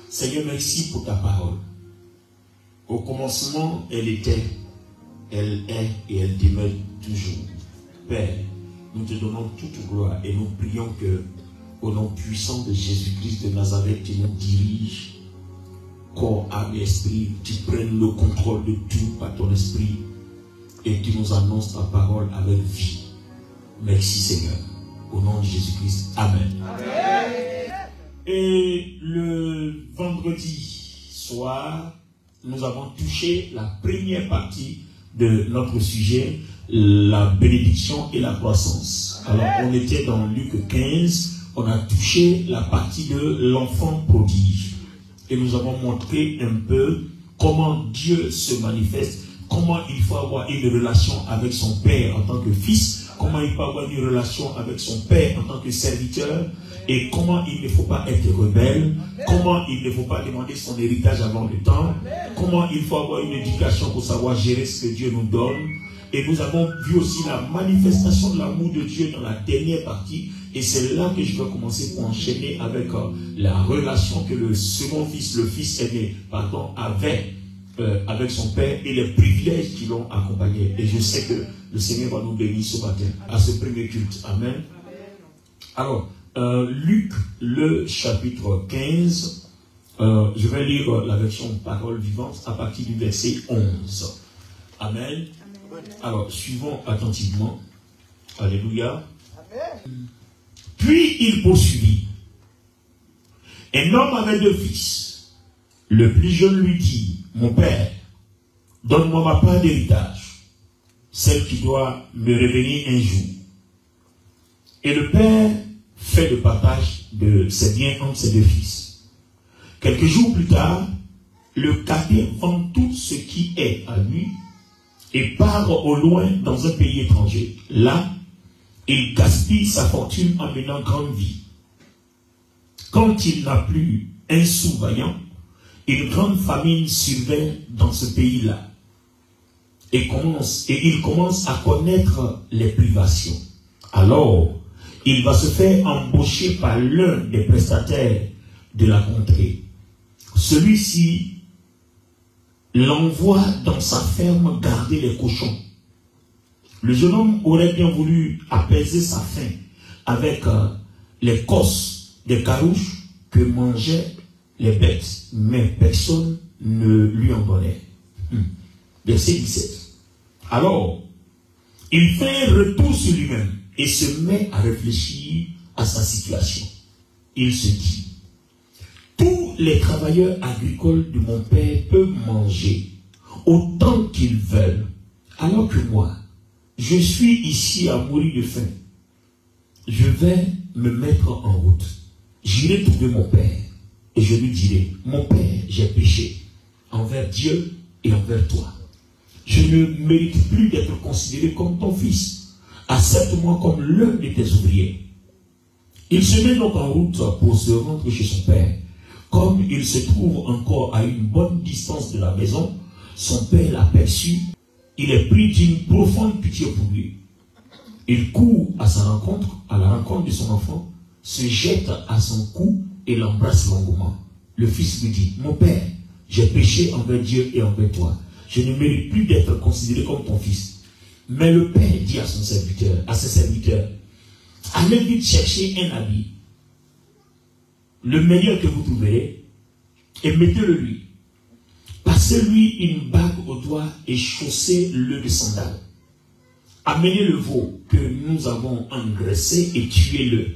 Seigneur, merci pour ta parole. Au commencement, elle était, elle est et elle demeure toujours. Père, nous te donnons toute gloire et nous prions que, au nom puissant de Jésus-Christ de Nazareth, tu nous diriges, corps, âme et esprit, tu prennes le contrôle de tout par ton esprit et tu nous annonces ta parole avec vie. Merci Seigneur. Au nom de Jésus-Christ. Amen. Amen. Et le vendredi soir, nous avons touché la première partie de notre sujet, la bénédiction et la croissance. Alors, on était dans Luc 15, on a touché la partie de l'enfant prodige. Et nous avons montré un peu comment Dieu se manifeste, comment il faut avoir une relation avec son Père en tant que fils, comment il peut avoir une relation avec son Père en tant que serviteur, et comment il ne faut pas être rebelle, comment il ne faut pas demander son héritage avant le temps, comment il faut avoir une éducation pour savoir gérer ce que Dieu nous donne. Et nous avons vu aussi la manifestation de l'amour de Dieu dans la dernière partie, et c'est là que je vais commencer pour enchaîner avec la relation que le second fils, le fils aîné, avait avec son père et les privilèges qui l'ont accompagné. Et je sais que le Seigneur va nous bénir ce matin à ce premier culte. Amen. Alors, Luc, le chapitre 15, je vais lire la version parole vivante à partir du verset 11. Amen. Alors, suivons attentivement. Alléluia. Amen. Puis il poursuivit. Un homme avait 2 fils. Le plus jeune lui dit, mon père, donne-moi ma part d'héritage, celle qui doit me revenir un jour. Et le père fait le partage de ses biens entre ses 2 fils. Quelques jours plus tard, le cadet vend tout ce qui est à lui et part au loin dans un pays étranger. Là, il gaspille sa fortune en menant grande vie. Quand il n'a plus un sou vaillant, une grande famine survient dans ce pays-là. Et il commence à connaître les privations. Alors, il va se faire embaucher par l'un des prestataires de la contrée. Celui-ci l'envoie dans sa ferme garder les cochons. Le jeune homme aurait bien voulu apaiser sa faim avec les cosses des carouches que mangeaient les bêtes, mais personne ne lui en donnait. Verset 17. Alors, il fait un retour sur lui-même et se met à réfléchir à sa situation. Il se dit, tous les travailleurs agricoles de mon père peuvent manger autant qu'ils veulent, alors que moi, je suis ici à mourir de faim. Je vais me mettre en route. J'irai trouver mon père et je lui dirai, mon père, j'ai péché envers Dieu et envers toi. Je ne mérite plus d'être considéré comme ton fils. Accepte-moi comme l'un de tes ouvriers. Il se met donc en route pour se rendre chez son père. Comme il se trouve encore à une bonne distance de la maison, son père l'aperçut. Il est pris d'une profonde pitié pour lui. Il court à sa rencontre, à la rencontre de son enfant, se jette à son cou et l'embrasse longuement. Le fils lui dit, mon père, j'ai péché envers Dieu et envers toi. Je ne mérite plus d'être considéré comme ton fils. Mais le père dit à ses serviteurs, allez vite chercher un habit, le meilleur que vous trouverez, et mettez-le lui. Passez-lui une bague au doigt et chaussez-le de sandales. Amenez le veau que nous avons engraissé et tuez-le.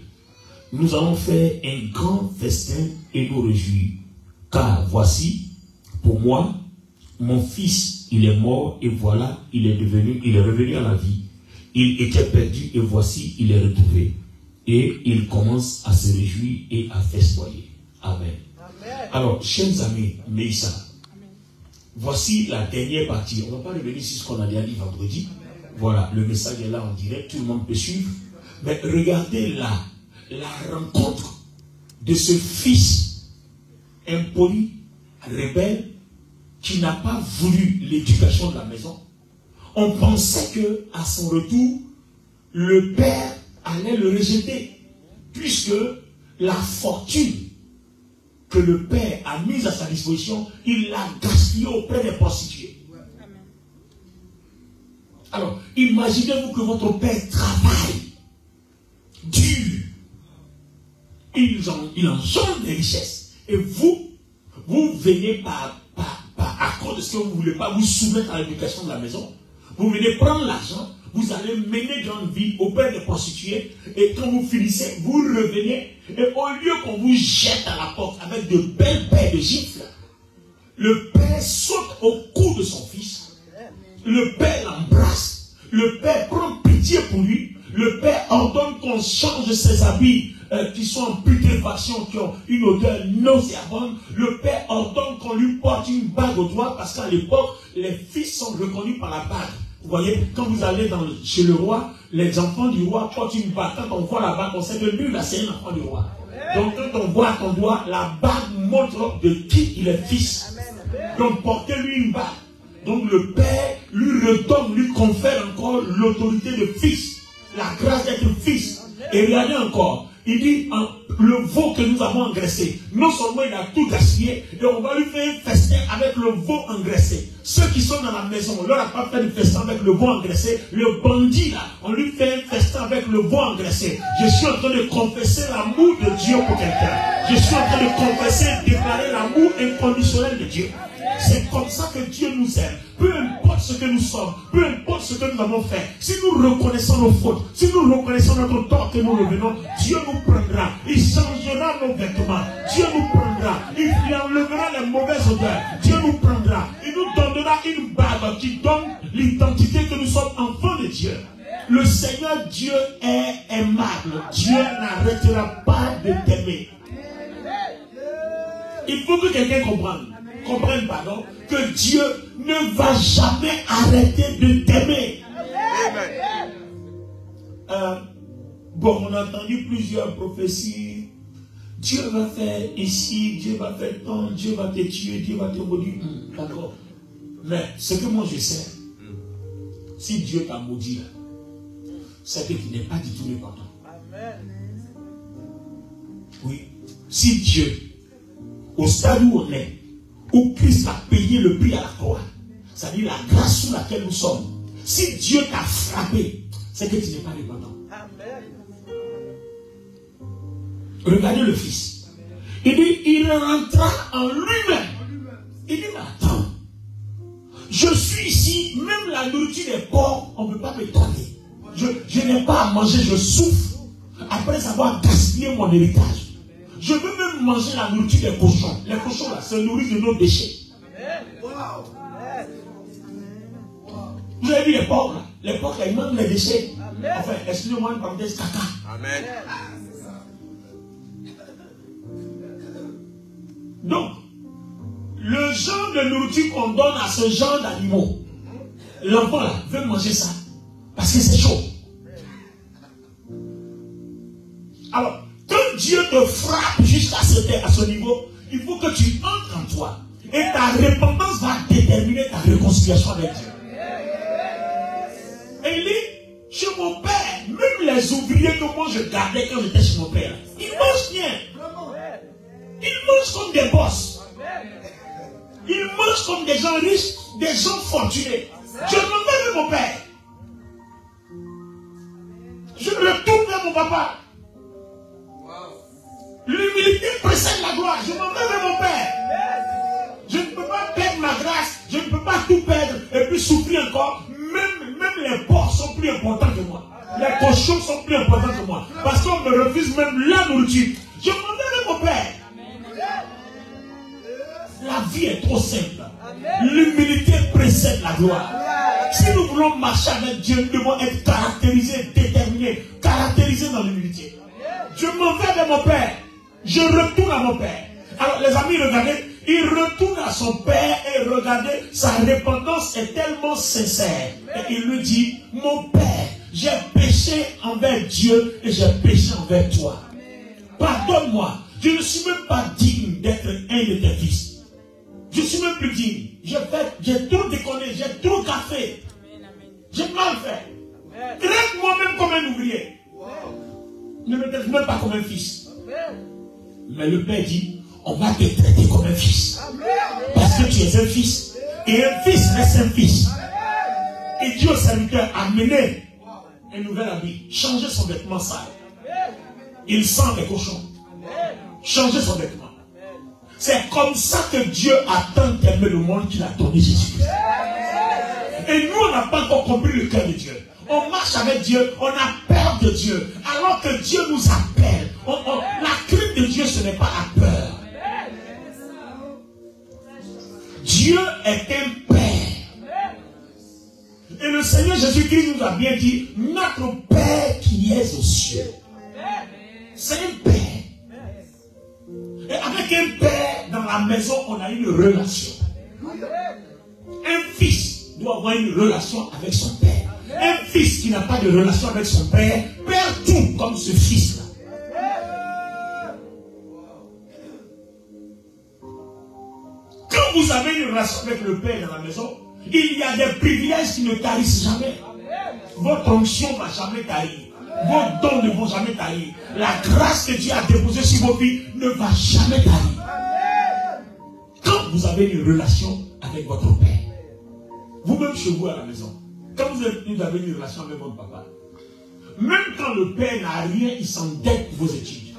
Nous allons faire un grand festin et nous réjouir. Car voici, pour moi, mon fils, il est mort et voilà, il est revenu à la vie. Il était perdu et voici, il est retrouvé. Et il commence à se réjouir et à festoyer. Amen. Amen. Alors, chers amis, Mélissa, voici la dernière partie. On ne va pas revenir sur ce qu'on a déjà dit vendredi. Voilà, le message est là en direct, tout le monde peut suivre. Mais regardez là, la rencontre de ce fils impoli, rebelle, qui n'a pas voulu l'éducation de la maison. On pensait que à son retour, le père allait le rejeter, puisque la fortune que le Père a mis à sa disposition, il l'a gaspillé auprès des prostituées. Alors, imaginez-vous que votre Père travaille dur. Il engendre des richesses. Et vous venez à cause de ce que vous ne voulez pas vous soumettre à l'éducation de la maison. Vous venez prendre l'argent, vous allez mener dans une vie auprès des prostituées. Et quand vous finissez, vous revenez. Et au lieu qu'on vous jette à la porte avec de belles paires de gifles, le Père saute au cou de son fils. Le Père l'embrasse. Le Père prend pitié pour lui. Le Père ordonne qu'on change ses habits qui sont en putréfaction, qui ont une odeur nauséabonde. Le Père ordonne qu'on lui porte une bague au doigt, parce qu'à l'époque, les fils sont reconnus par la bague. Vous voyez, quand vous allez chez le roi, les enfants du roi portent une bague. Quand on voit la bague, on sait que lui, là, c'est un enfant du roi. Donc quand on voit ton doigt, la bague montre de qui il est fils. Donc portez-lui une bague. Donc le Père lui redonne, lui confère encore l'autorité de fils, la grâce d'être fils. Et regardez encore, il dit, le veau que nous avons engraissé, non seulement il a tout gaspillé, et on va lui faire un festin avec le veau engraissé. Ceux qui sont dans la maison, on leur a pas fait un festin avec le veau engraissé. Le bandit là, on lui fait un festin avec le veau engraissé. Je suis en train de confesser l'amour de Dieu pour quelqu'un. Je suis en train de confesser, déclarer l'amour inconditionnel de Dieu. C'est comme ça que Dieu nous aime. Peu importe ce que nous sommes, peu importe ce que nous avons fait, si nous reconnaissons nos fautes, si nous reconnaissons notre tort que nous revenons, Dieu nous prendra. Il changera nos vêtements. Dieu nous prendra. Il enlèvera les mauvaises odeurs. Dieu nous prendra. Il nous donnera une bague qui donne l'identité que nous sommes enfants de Dieu. Le Seigneur Dieu est aimable. Dieu n'arrêtera pas de t'aimer. Il faut que quelqu'un comprenne, pardon, que Dieu ne va jamais arrêter de t'aimer. Bon, on a entendu plusieurs prophéties. Dieu va faire ici, Dieu va faire tant, Dieu va te tuer, Dieu va te maudire. D'accord. Mais ce que moi je sais, si Dieu t'a maudit, c'est que tu n'es pas du tout mécontent. Oui. Si Dieu, au stade où on est, où Christ a payé le prix à la croix, c'est-à-dire la grâce sous laquelle nous sommes, si Dieu t'a frappé, c'est que tu n'es pas mécontent. Regardez le Fils. Il dit, il rentra en lui-même. Il dit, mais attends, je suis ici, même la nourriture des porcs, on ne peut pas me donner. Je n'ai pas à manger, je souffre après avoir gaspillé mon héritage. Je veux même manger la nourriture des cochons. Les cochons là se nourrissent de nos déchets. Vous avez vu les porcs là? Les porcs là, ils mangent les déchets. Enfin, excusez-moi une parenthèse, caca. Amen. Donc, le genre de nourriture qu'on donne à ce genre d'animaux, l'enfant là veut manger ça parce que c'est chaud. Alors, quand Dieu te frappe jusqu'à ce niveau, il faut que tu entres en toi. Et ta repentance va déterminer ta réconciliation avec Dieu. Et il dit, chez mon père, même les ouvriers que moi je gardais quand j'étais chez mon père, ils mangent bien. Ils mangent comme des boss. Ils mangent comme des gens riches, des gens fortunés. Je m'en vais vers mon père. Je retourne vers mon papa. L'humilité précède la gloire. Je m'en vais vers mon père. Je ne peux pas perdre ma grâce. Je ne peux pas tout perdre et puis souffrir encore. Même les porcs sont plus importants que moi. Les cochons sont plus importants que moi. Parce qu'on me refuse même la nourriture. Je m'en vais vers mon père. La vie est trop simple. L'humilité précède la gloire. Si nous voulons marcher avec Dieu, nous devons être caractérisés, déterminés, caractérisés dans l'humilité. Je m'en vais vers mon père. Je retourne à mon père. Alors les amis, regardez, il retourne à son père et regardez, sa repentance est tellement sincère. Et il lui dit, mon père, j'ai péché envers Dieu et j'ai péché envers toi. Pardonne-moi, je ne suis même pas digne d'être un de tes fils. Je suis même plus digne. J'ai trop déconné, j'ai trop café. J'ai mal fait. Traite-moi même comme un ouvrier. Ne me traite même pas comme un fils. Mais le père dit, on va te traiter comme un fils. Parce que tu es un fils. Et un fils reste un fils. Et Dieu au serviteur a mené un nouvel habit. Changer son vêtement sale. Il sent les cochons. Changer son vêtement. C'est comme ça que Dieu a tant aimé le monde qu'il a donné Jésus-Christ. Et nous, on n'a pas encore compris le cœur de Dieu. On marche avec Dieu, on a peur de Dieu. Alors que Dieu nous appelle. La crainte de Dieu, ce n'est pas la peur. Dieu est un Père. Et le Seigneur Jésus-Christ nous a bien dit, notre Père qui est aux cieux. C'est un Père. Et avec un Père, dans la maison, on a une relation. Un fils doit avoir une relation avec son Père. Un fils qui n'a pas de relation avec son Père perd tout comme ce fils-là. Quand vous avez une relation avec le Père dans la maison, il y a des privilèges qui ne tarissent jamais. Votre onction ne va jamais tarir. Vos dons ne vont jamais tarir. La grâce que Dieu a déposée sur vos vies ne va jamais tarir. Quand vous avez une relation avec votre Père, vous-même chez vous à la maison, quand vous avez une relation avec votre papa, même quand le Père n'a rien, il s'endette pour vos études.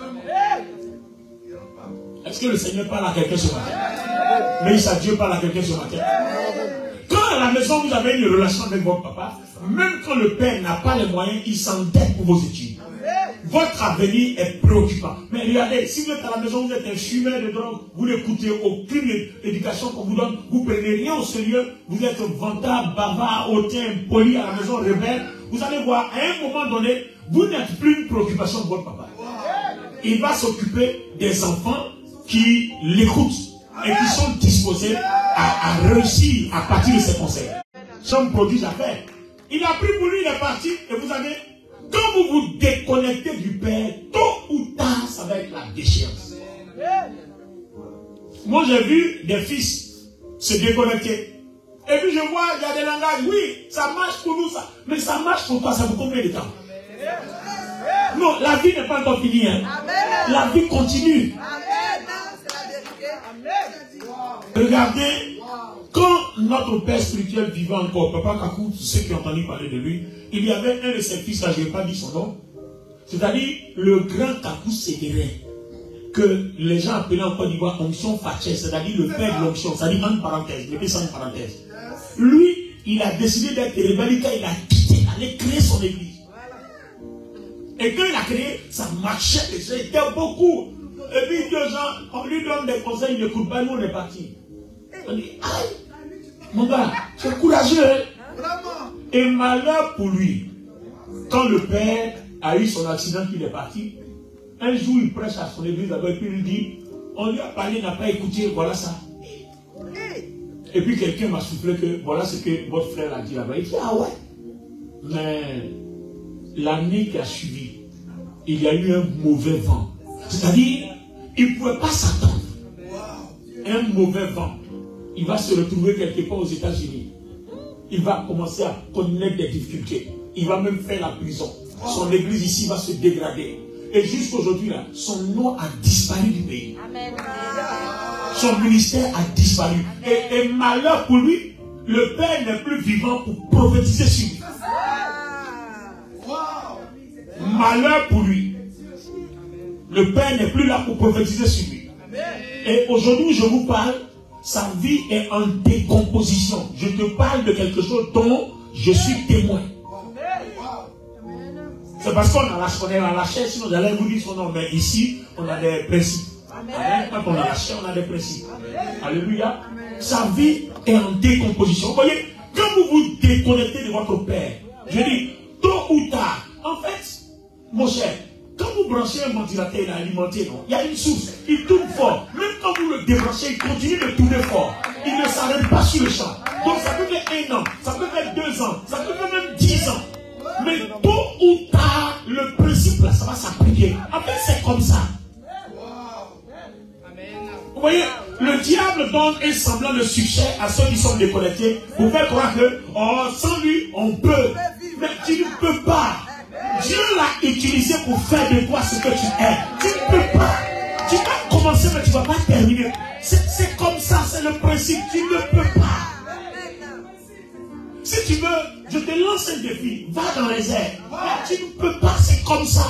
Est-ce que le Seigneur parle à quelqu'un ce matin? Mais Dieu parle à quelqu'un ce matin. Quand à la maison vous avez une relation avec votre papa, même quand le Père n'a pas les moyens, il s'endette pour vos études. Votre avenir est préoccupant. Mais regardez, si vous êtes à la maison, vous êtes un fumeur de drogue, vous n'écoutez aucune éducation qu'on vous donne, vous ne prenez rien au sérieux, vous êtes vantard, bavard, hautain, poli à la maison, rebelle, vous allez voir, à un moment donné, vous n'êtes plus une préoccupation de votre papa. Il va s'occuper des enfants qui l'écoutent et qui sont disposés à réussir à partir de ses conseils. Son produit à faire. Il a pris pour lui, il est parti, et vous avez... Quand vous vous déconnectez du Père, tôt ou tard, ça va être la déchéance. Moi, j'ai vu des fils se déconnecter. Et puis je vois, il y a des langages, oui, ça marche pour nous, ça. Mais ça marche pour toi, ça vous combien de temps? Non, la vie n'est pas encore finie. Hein. La vie continue. Regardez, quand notre Père spirituel vivait encore, Papa Kakou, ceux qui ont entendu parler de lui, il y avait un de ses fils, là, je ne vais pas dire son nom, c'est-à-dire le grand Kakou Séguéré, que les gens appelaient en Côte d'Ivoire onction fâchée, c'est-à-dire le père de l'onction, c'est-à-dire entre parenthèses, mettez ça en parenthèse. Lui, il a décidé d'être rebelle quand il a quitté, il allait créer son église. Et quand il a créé, ça marchait, les gens étaient beaucoup. Et puis 2 ans, on lui donne des conseils, il n'écoute pas, nous on est partis. On dit, aïe, mon gars, c'est courageux. Hein? Et malheur pour lui, quand le père a eu son accident, qu'il est parti, un jour il prêche à son église et puis il lui dit, on lui a parlé, il n'a pas écouté, voilà ça. Et puis quelqu'un m'a soufflé que voilà ce que votre frère a dit là-bas. Il dit, ah ouais. Mais l'année qui a suivi, il y a eu un mauvais vent. C'est-à-dire, il ne pouvait pas s'attendre. Un mauvais vent. Il va se retrouver quelque part aux États-Unis. Il va commencer à connaître des difficultés. Il va même faire la prison. Son église ici va se dégrader. Et jusqu'aujourd'hui, là, son nom a disparu du pays. Amen. Son ministère a disparu. Et malheur pour lui, le Père n'est plus vivant pour prophétiser sur lui. Malheur pour lui. Le Père n'est plus là pour prophétiser sur lui. Et aujourd'hui, je vous parle, sa vie est en décomposition. Je te parle de quelque chose dont je suis témoin. C'est parce qu'on a la chair, sinon j'allais vous dire son nom. Mais ici, on a des principes. Amen. Quand on a la chair, on a des principes. Alléluia. Sa vie est en décomposition. Vous voyez, quand vous vous déconnectez de votre Père, je dis, tôt ou tard, en fait, mon cher, quand vous branchez un ventilateur, il est alimenté, non? Il y a une source, il tourne fort. Même quand vous le débranchez, il continue de tourner fort. Il ne s'arrête pas sur le champ. Donc ça peut faire 1 an, ça peut faire 2 ans, ça peut faire même 10 ans. Mais tôt ou tard, le principe là, ça va s'appliquer. En fait, c'est comme ça. Vous voyez, le diable donne un semblant de succès à ceux qui sont déconnectés pour faire croire que, oh, sans lui, on peut. Mais tu ne peux pas. Dieu l'a utilisé pour faire de toi ce que tu es. Tu ne peux pas. Tu vas commencer, mais tu ne vas pas terminer. C'est comme ça, c'est le principe. Tu ne peux pas. Si tu veux, je te lance un défi. Va dans les airs. Mais tu ne peux pas, c'est comme ça.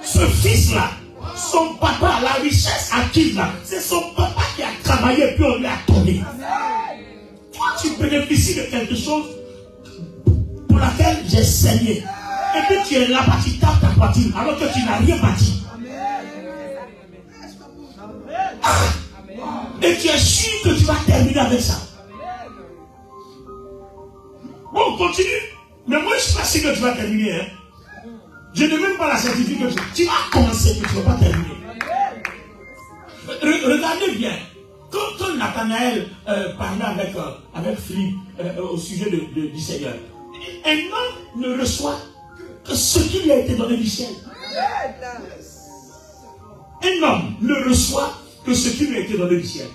Ce fils-là, son papa, la richesse acquise là, c'est son papa qui a travaillé puis on lui a donné. Toi, tu bénéficies de quelque chose pour laquelle j'ai saigné. Et puis tu es là-bas, tu tapes ta poitrine alors que tu n'as rien bâti. Et tu es sûr que tu vas terminer avec ça. Bon, continue. Mais moi, je ne suis pas sûr que tu vas terminer. Hein. Je n'ai même pas la certitude que tu vas commencer, mais tu ne vas pas terminer. Regardez bien. Quand Nathanaël parlait avec Philippe au sujet du Seigneur, un homme ne reçoit que ce qui lui a été donné du ciel. Un homme ne reçoit que ce qui lui a été donné du ciel.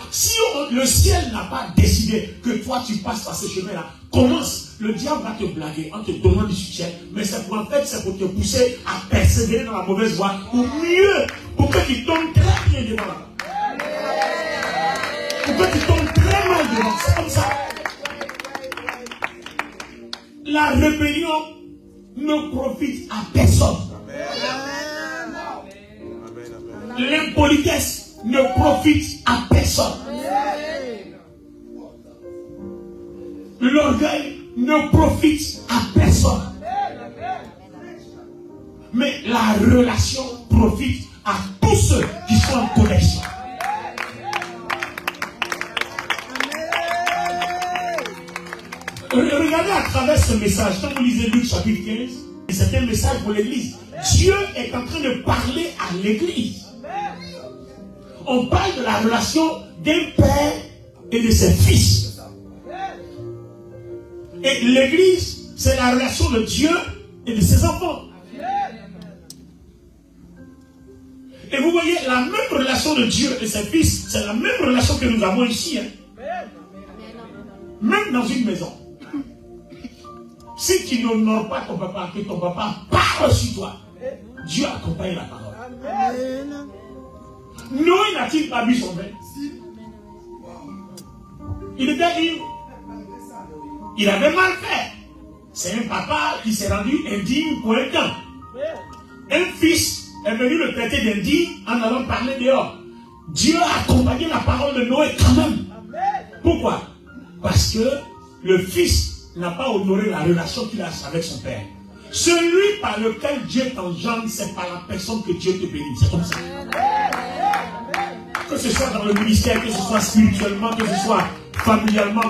Si le ciel n'a pas décidé que toi tu passes par ce chemin-là, commence. Le diable va te blaguer en te donnant du succès, mais c'est pour te pousser à persévérer dans la mauvaise voie, ou mieux, pour que tu tombes très bien devant là. Pour que tu tombes très mal devant. C'est comme ça. La rébellion ne profite à personne. L'impolitesse ne profite à personne. L'orgueil ne profite à personne. Mais la relation profite à tous ceux qui sont en connexion. Regardez à travers ce message, quand vous lisez Luc chapitre 15, c'est un message pour l'église. Dieu est en train de parler à l'église. On parle de la relation d'un père et de ses fils. Et l'église, c'est la relation de Dieu et de ses enfants. Et vous voyez, la même relation de Dieu et ses fils, c'est la même relation que nous avons ici. Hein. Même dans une maison. Si tu n'honores pas ton papa, que ton papa parle sur toi, Dieu accompagne la parole. Noé n'a-t-il pas bu son vin? Il était ivre. Il avait mal fait. C'est un papa qui s'est rendu indigne pour un temps. Un fils est venu le traiter d'indigne en allant parler dehors. Dieu a accompagné la parole de Noé quand même. Pourquoi? Parce que le fils n'a pas honoré la relation qu'il a avec son père. Celui par lequel Dieu t'engendre, c'est par la personne que Dieu te bénit. C'est comme ça. Que ce soit dans le ministère, que ce soit spirituellement, que ce soit familialement,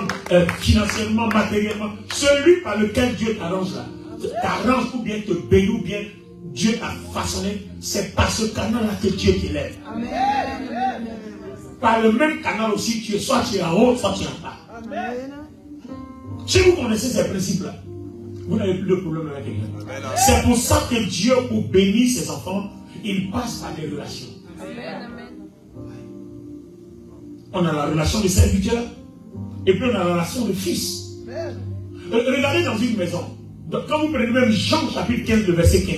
financièrement, matériellement, celui par lequel Dieu t'arrange là, t'arrange ou bien te bénit ou bien Dieu t'a façonné, c'est par ce canal-là que Dieu t'élève. Par le même canal aussi, soit tu es en haut, soit tu es en bas. Si vous connaissez ces principes-là, vous n'avez plus de problème avec quelqu'un. C'est pour ça que Dieu, pour bénir ses enfants, il passe par des relations. On a la relation de serviteur, et puis on a la relation de fils. Regardez dans une maison. Quand vous prenez même Jean chapitre 15, le verset 15,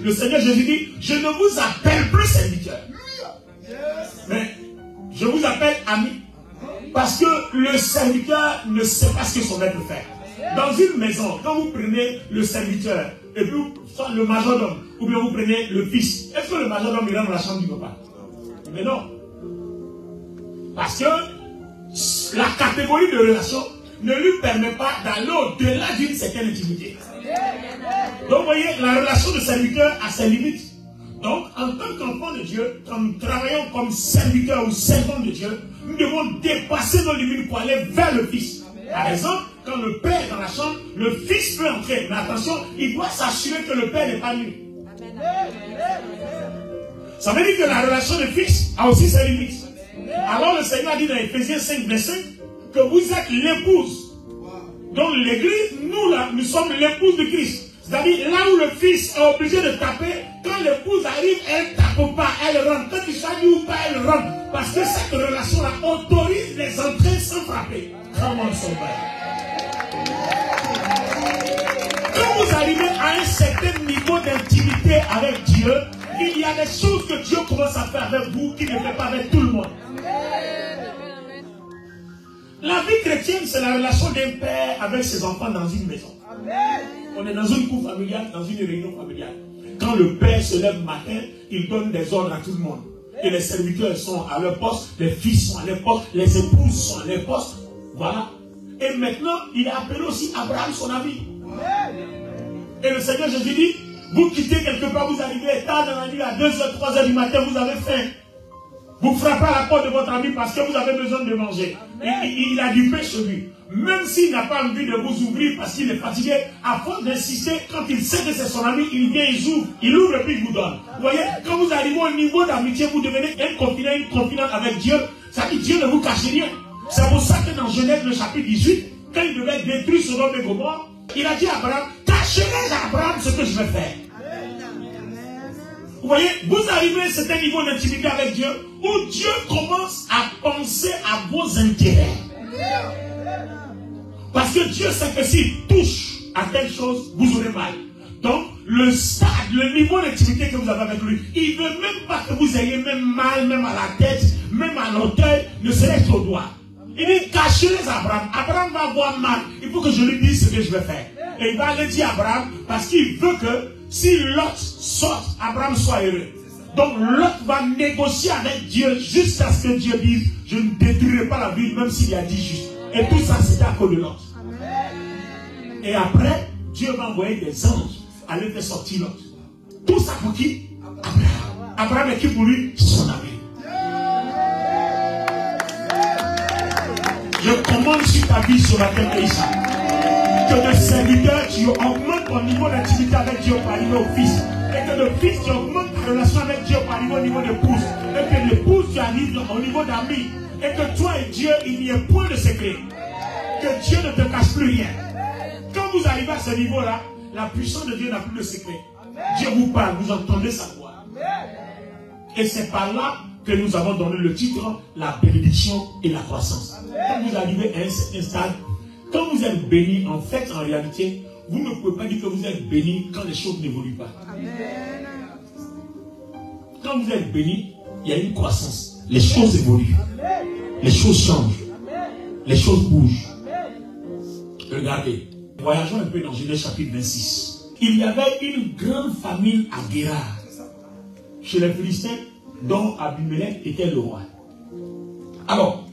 le Seigneur Jésus dit, je ne vous appelle plus serviteur, mais je vous appelle ami. Parce que le serviteur ne sait pas ce que son maître fait. Dans une maison, quand vous prenez le serviteur, et puis soit le majordome, ou bien vous prenez le fils, est-ce que le majordome ira dans la chambre du papa? Mais non. Parce que la catégorie de relation ne lui permet pas d'aller au-delà d'une certaine intimité. Donc vous voyez, la relation de serviteur a ses limites. Donc, en tant qu'enfant de Dieu, quand nous travaillons comme serviteurs ou servants de Dieu, nous devons dépasser nos limites pour aller vers le Fils. Par exemple, quand le Père est dans la chambre, le Fils peut entrer. Mais attention, il doit s'assurer que le Père n'est pas nu. Ça veut dire que la relation de Fils a aussi ses limites. Alors le Seigneur dit dans Ephésiens 5, verset 5, que vous êtes l'épouse. Donc l'église, nous là, nous sommes l'épouse de Christ. C'est-à-dire là où le fils est obligé de taper, quand l'épouse arrive, elle ne tape pas, elle rentre. Quand il s'agit ou pas, elle rentre. Parce que cette relation-là autorise les entrées sans frapper. Comment son père? Quand vous arrivez à un certain niveau d'intimité avec Dieu, il y a des choses que Dieu commence à faire avec vous qu'il ne fait pas avec tout le monde. La vie chrétienne, c'est la relation d'un père avec ses enfants dans une maison. On est dans une cour familiale, dans une réunion familiale. Quand le père se lève le matin, il donne des ordres à tout le monde. Et les serviteurs sont à leur poste, les fils sont à leur poste, les épouses sont à leur poste. Voilà. Et maintenant, il a appelé aussi Abraham, son ami. Et le Seigneur Jésus dit, vous quittez quelque part, vous arrivez tard dans la nuit, à 2h, 3h du matin, vous avez faim. Vous frappez à la porte de votre ami parce que vous avez besoin de manger. Il a du pain chez lui. Même s'il n'a pas envie de vous ouvrir parce qu'il est fatigué, à force d'insister, quand il sait que c'est son ami, il vient, il ouvre et puis il vous donne. Vous voyez, quand vous arrivez au niveau d'amitié, vous devenez une confidente avec Dieu. Ça dit Dieu ne vous cache rien. C'est pour ça que dans Genèse, le chapitre 18, quand il devait détruire Sodome et Gomorrhe, il a dit à Abraham, cachez-les à Abraham ce que je vais faire. Vous voyez, vous arrivez à un certain niveau d'intimité avec Dieu, où Dieu commence à penser à vos intérêts. Parce que Dieu sait que s'il touche à telle chose, vous aurez mal. Donc, le stade, le niveau d'intimité que vous avez avec lui, il ne veut même pas que vous ayez même mal, même à la tête, même à l'orteil, ne serait-ce qu'au doigt. Il dit, cachez-les à Abraham. Abraham va avoir mal. Il faut que je lui dise ce que je vais faire. Et il va le dire à Abraham, parce qu'il veut que, si Lot sort, Abraham soit heureux. Donc Lot va négocier avec Dieu jusqu'à ce que Dieu dise, je ne détruirai pas la ville, même s'il y a 10 justes. Et tout ça, c'était à cause de Lot. Et après, Dieu va envoyer des anges à aller faire sortir Lot. Tout ça pour qui? Abraham. Abraham est qui pour lui? Son ami. Je commande sur ta vie sur la terre d'Israël. Que le serviteur, tu augmentes ton niveau d'intimité avec Dieu pour arriver au fils. Et que le fils, tu augmentes ta relation avec Dieu pour arriver au niveau d'épouse. Et que l'épouse, tu arrives au niveau d'amis. Et que toi et Dieu, il n'y ait point de secret. Que Dieu ne te cache plus rien. Quand vous arrivez à ce niveau-là, la puissance de Dieu n'a plus de secret. Dieu vous parle, vous entendez sa voix. Et c'est par là que nous avons donné le titre, la bénédiction et la croissance. Quand vous arrivez à un certain stade, quand vous êtes béni, en fait, en réalité, vous ne pouvez pas dire que vous êtes béni quand les choses n'évoluent pas. Quand vous êtes béni, il y a une croissance. Les choses évoluent. Les choses changent. Les choses bougent. Regardez, voyageons un peu dans Genèse chapitre 26. Il y avait une grande famine à Guérard, chez les Philistins, dont Abimelech était le roi. Alors,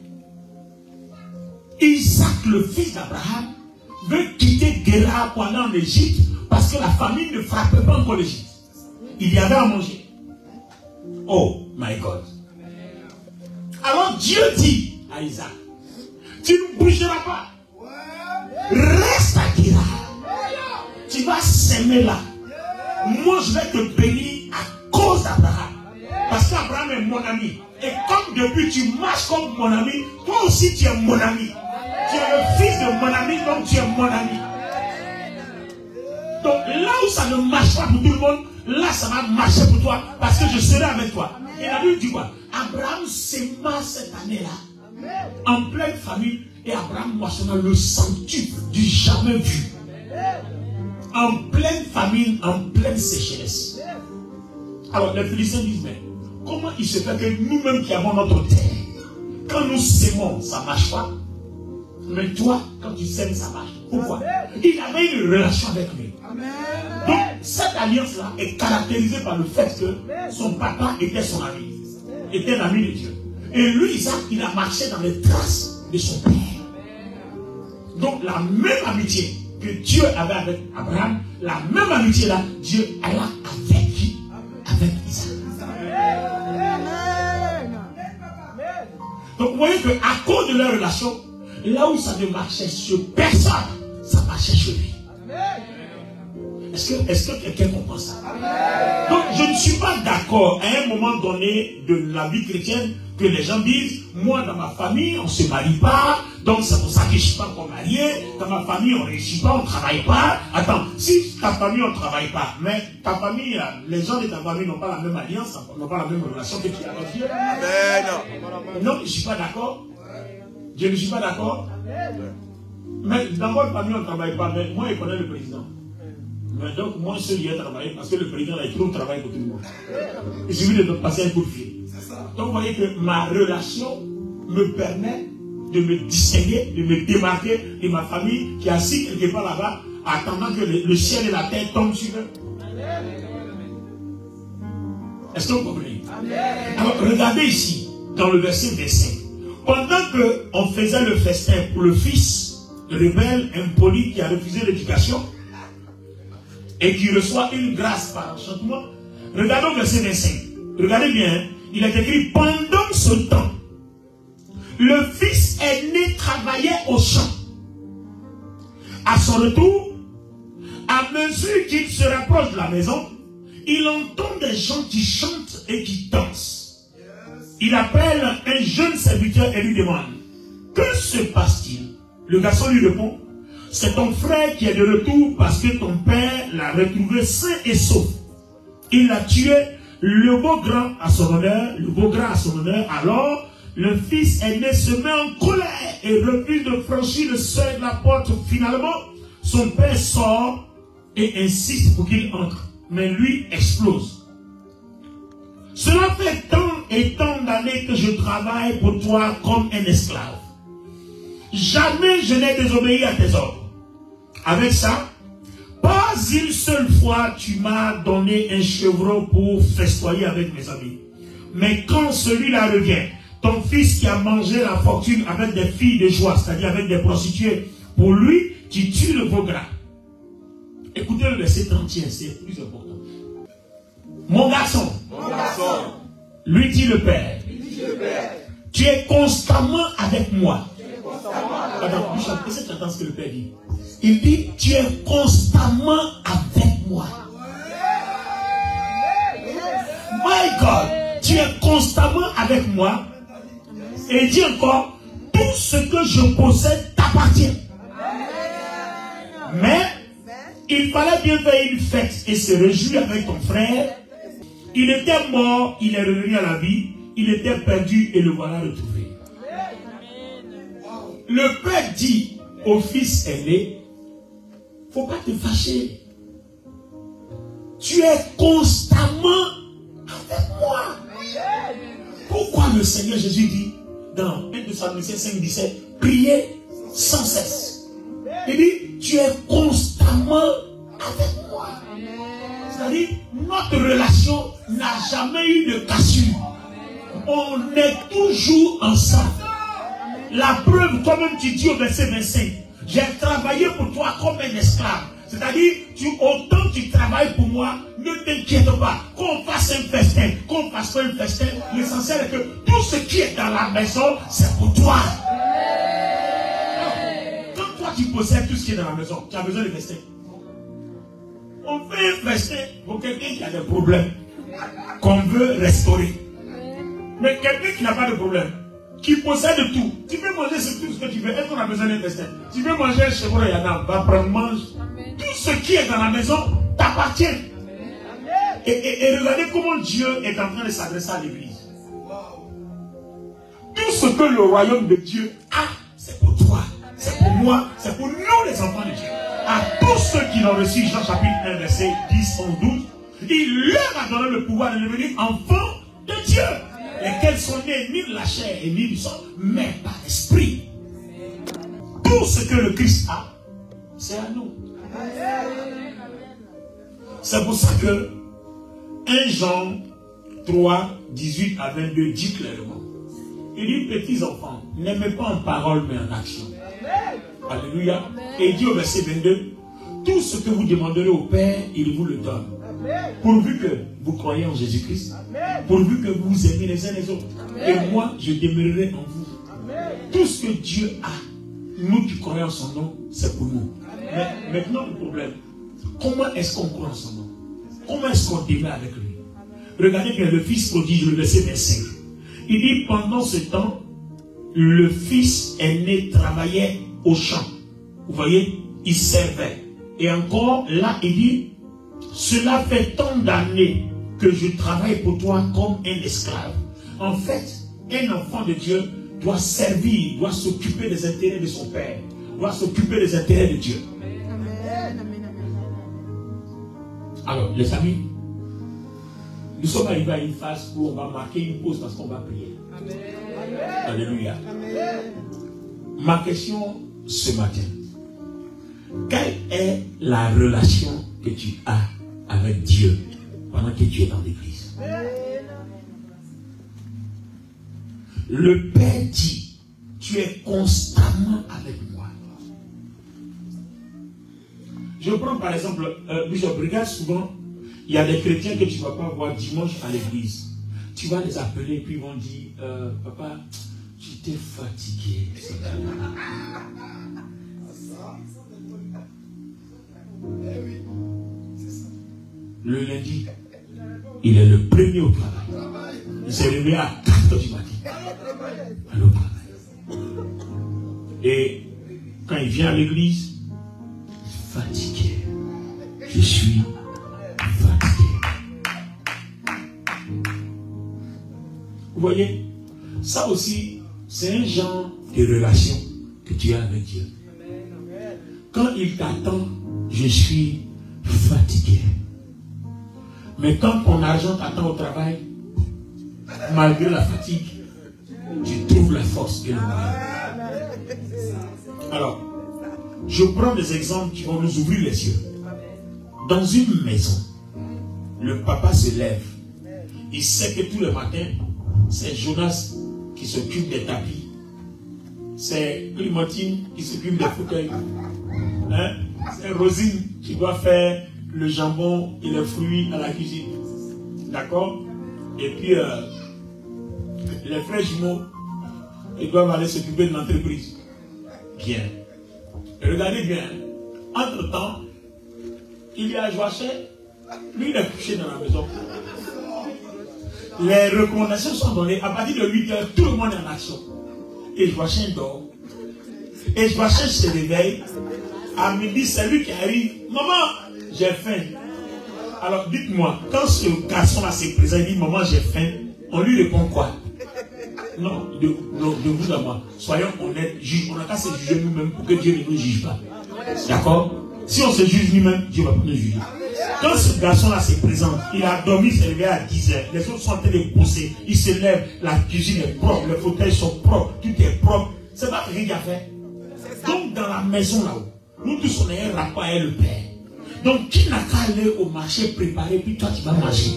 Isaac, le fils d'Abraham, veut quitter Guérard pour aller en Égypte parce que la famine ne frappait pas encore l'Égypte. Il y avait à manger. Oh my God. Alors Dieu dit à Isaac, tu ne bougeras pas. Reste à Guérard. Tu vas s'aimer là. Moi je vais te bénir à cause d'Abraham. Parce qu'Abraham est mon ami. Et comme depuis tu marches comme mon ami, toi aussi tu es mon ami. Tu es le fils de mon ami, donc tu es mon ami. Donc là où ça ne marche pas pour tout le monde, là ça va marcher pour toi parce que je serai avec toi. Et la Bible dit quoi? Abraham s'aima cette année-là en pleine famille et Abraham moissonna le centuple du jamais vu. En pleine famine, en pleine sécheresse. Alors les Philistins disent, mais comment il se fait que nous-mêmes qui avons notre terre, quand nous s'aimons, ça ne marche pas? Mais toi, quand tu s'aimes, ça marche. Pourquoi? Il avait une relation avec lui. Donc, cette alliance-là est caractérisée par le fait que son papa était son ami. Était un ami de Dieu. Et lui, Isaac, il a marché dans les traces de son père. Donc, la même amitié que Dieu avait avec Abraham, la même amitié-là, Dieu alla avec qui? Avec Isaac. Donc, vous voyez qu'à cause de leur relation, là où ça ne marchait sur personne, ça marchait sur lui. Est-ce que quelqu'un comprend ça? Donc je ne suis pas d'accord à un moment donné de la vie chrétienne que les gens disent, moi dans ma famille on ne se marie pas, donc c'est pour ça que je ne suis pas encore marié, dans ma famille on ne réussit pas, on ne travaille pas. Attends, si ta famille on ne travaille pas, mais ta famille, les gens de ta famille n'ont pas la même alliance, n'ont pas la même relation que tu as avec Dieu. Non, je ne suis pas d'accord. Je ne suis pas d'accord. Mais dans votre famille, on ne travaille pas. Mais moi, je connais le président. Mais donc, moi, seul, y ai travaillé parce que le président a écrit au travail pour tout le monde. Il suffit de me passer un coup de fil. Donc, vous voyez que ma relation me permet de me distinguer, de me démarquer de ma famille qui est assise quelque part là-bas, attendant que le ciel et la terre tombent sur eux. Est-ce que vous comprenez? Alors, regardez ici, dans le verset 25. Pendant qu'on faisait le festin pour le fils rebelle, impoli, qui a refusé l'éducation, et qui reçoit une grâce par enchantement, regardons le verset 25. Regardez bien, il est écrit, pendant ce temps, le fils aîné travaillait au champ. À son retour, à mesure qu'il se rapproche de la maison, il entend des gens qui chantent et qui dansent. Il appelle un jeune serviteur et lui demande, que se passe-t-il? Le garçon lui répond, c'est ton frère qui est de retour parce que ton père l'a retrouvé sain et sauf. Il l'a tué, le beau grand à son honneur, alors le fils aîné se met en colère et refuse de franchir le seuil de la porte. Finalement, son père sort et insiste pour qu'il entre. Mais lui explose. Cela fait tant et tant d'années que je travaille pour toi comme un esclave. Jamais je n'ai désobéi à tes ordres. Avec ça, pas une seule fois tu m'as donné un chevreau pour festoyer avec mes amis. Mais quand celui-là revient, ton fils qui a mangé la fortune avec des filles de joie, c'est-à-dire avec des prostituées, pour lui, tu tues le veau gras. Écoutez le verset 31, c'est plus important. Mon garçon, lui dit le père, tu es constamment avec moi. Attends, essaie d'entendre ce que le père dit. Il dit, tu es constamment avec moi. My God, tu es constamment avec moi. Et il dit encore, tout ce que je possède t'appartient. Mais, il fallait bien faire une fête et se réjouir avec ton frère. Il était mort, il est revenu à la vie. Il était perdu et le voilà retrouvé. Le père dit au fils aîné, faut pas te fâcher. Tu es constamment avec moi. Pourquoi le Seigneur Jésus dit dans 1 Thessaloniciens 5:17, priez sans cesse. Il dit, tu es constamment avec moi. C'est-à-dire, notre relation n'a jamais eu de cassure. On est toujours ensemble. La preuve, toi-même tu dis au verset 25, j'ai travaillé pour toi comme un esclave. C'est-à-dire, autant tu travailles pour moi, ne t'inquiète pas. Qu'on fasse un festin, qu'on fasse pas un festin, l'essentiel est que tout ce qui est dans la maison, c'est pour toi. Quand toi tu possèdes tout ce qui est dans la maison, tu as besoin de festin. On fait un festin pour quelqu'un qui a des problèmes, qu'on veut restaurer. Mais quelqu'un qui n'a pas de problème, qui possède tout, tu peux manger tout ce que tu veux. Est-ce qu'on a besoin d'un festin? Tu veux manger un chevreau et va prendre, mange. Tout ce qui est dans la maison t'appartient. Et regardez comment Dieu est en train de s'adresser à l'église. Tout ce que le royaume de Dieu a, c'est pour toi, c'est pour moi, c'est pour nous les enfants de Dieu. À tous ceux qui l'ont reçu, Jean chapitre 1, verset 10, 11, 12, il leur a donné le pouvoir de devenir enfants de Dieu. Lesquels sont nés ni de la chair et ni du sang, mais par l'esprit. Tout ce que le Christ a, c'est à nous. C'est pour ça que 1 Jean 3, 18 à 22 dit clairement, il dit, petits enfants, n'aimez pas en parole mais en action. Alléluia. Et il dit au verset 22, tout ce que vous demanderez au Père, il vous le donne. Pourvu que vous croyez en Jésus-Christ, pourvu que vous vous aimez les uns les autres. Et moi, je demeurerai en vous. Tout ce que Dieu a, nous qui croyons en son nom, c'est pour nous. Mais maintenant, le problème, comment est-ce qu'on croit en son nom? Comment est-ce qu'on demeure avec lui? Regardez bien le fils prodige, le verset 25. Il dit, pendant ce temps, le fils aîné travaillait au champ. Vous voyez, il servait. Et encore, là, il dit, cela fait tant d'années que je travaille pour toi comme un esclave. En fait, un enfant de Dieu doit servir, doit s'occuper des intérêts de son père, doit s'occuper des intérêts de Dieu. Alors, les amis, nous sommes arrivés à une phase où on va marquer une pause parce qu'on va prier. Amen. Alléluia. Amen. Ma question ce matin, quelle est la relation que tu as avec Dieu pendant que tu es dans l'église? Le Père dit, tu es constamment avec moi. Je prends par exemple, Bishop, regarde souvent, il y a des chrétiens que tu ne vas pas voir dimanche à l'église. Tu vas les appeler et puis ils vont dire, papa, tu t'es fatigué. Le lundi, il est le premier au travail. Il s'est réveillé à 4h du matin. Allô, travail. Et quand il vient à l'église, fatigué. Je suis fatigué. Vous voyez, ça aussi, c'est un genre de relation que tu as avec Dieu. Quand il t'attend, je suis fatigué. Mais quand ton argent t'attend au travail, malgré la fatigue, tu trouves la force et le moyen. Alors, je prends des exemples qui vont nous ouvrir les yeux. Dans une maison, le papa se lève. Il sait que tous les matins, c'est Jonas qui s'occupe des tapis. C'est Clémentine qui s'occupe des fauteuils. Hein? C'est Rosine qui doit faire le jambon et les fruits à la cuisine. D'accord? Et puis, les frères jumeaux, ils doivent aller s'occuper de l'entreprise. Bien. Et regardez bien. Entre-temps, il y a Joachim. Lui, il est couché dans la maison. Les recommandations sont données. À partir de 8h, tout le monde est en action. Et Joachim dort. Et Joachim se réveille. À midi, c'est lui qui arrive. Maman, j'ai faim. Alors dites-moi, quand ce garçon-là se présente, il dit maman, j'ai faim, on lui répond quoi? Non, de vous à moi. Soyons honnêtes, on n'a qu'à se juger nous-mêmes pour que Dieu ne nous juge pas. D'accord? Si on se juge nous-mêmes, Dieu va pas nous juger. Quand ce garçon-là se présente, il a dormi, il s'est réveillé à 10h. Les autres sont en train de bosser. Il se lève, la cuisine est propre, les fauteuils sont propres, tout est propre. C'est pas rien qu'il a fait. Donc dans la maison là-haut, nous tous on a un rapport avec le Père. Donc qui n'a qu'à aller au marché préparer, puis toi tu vas manger?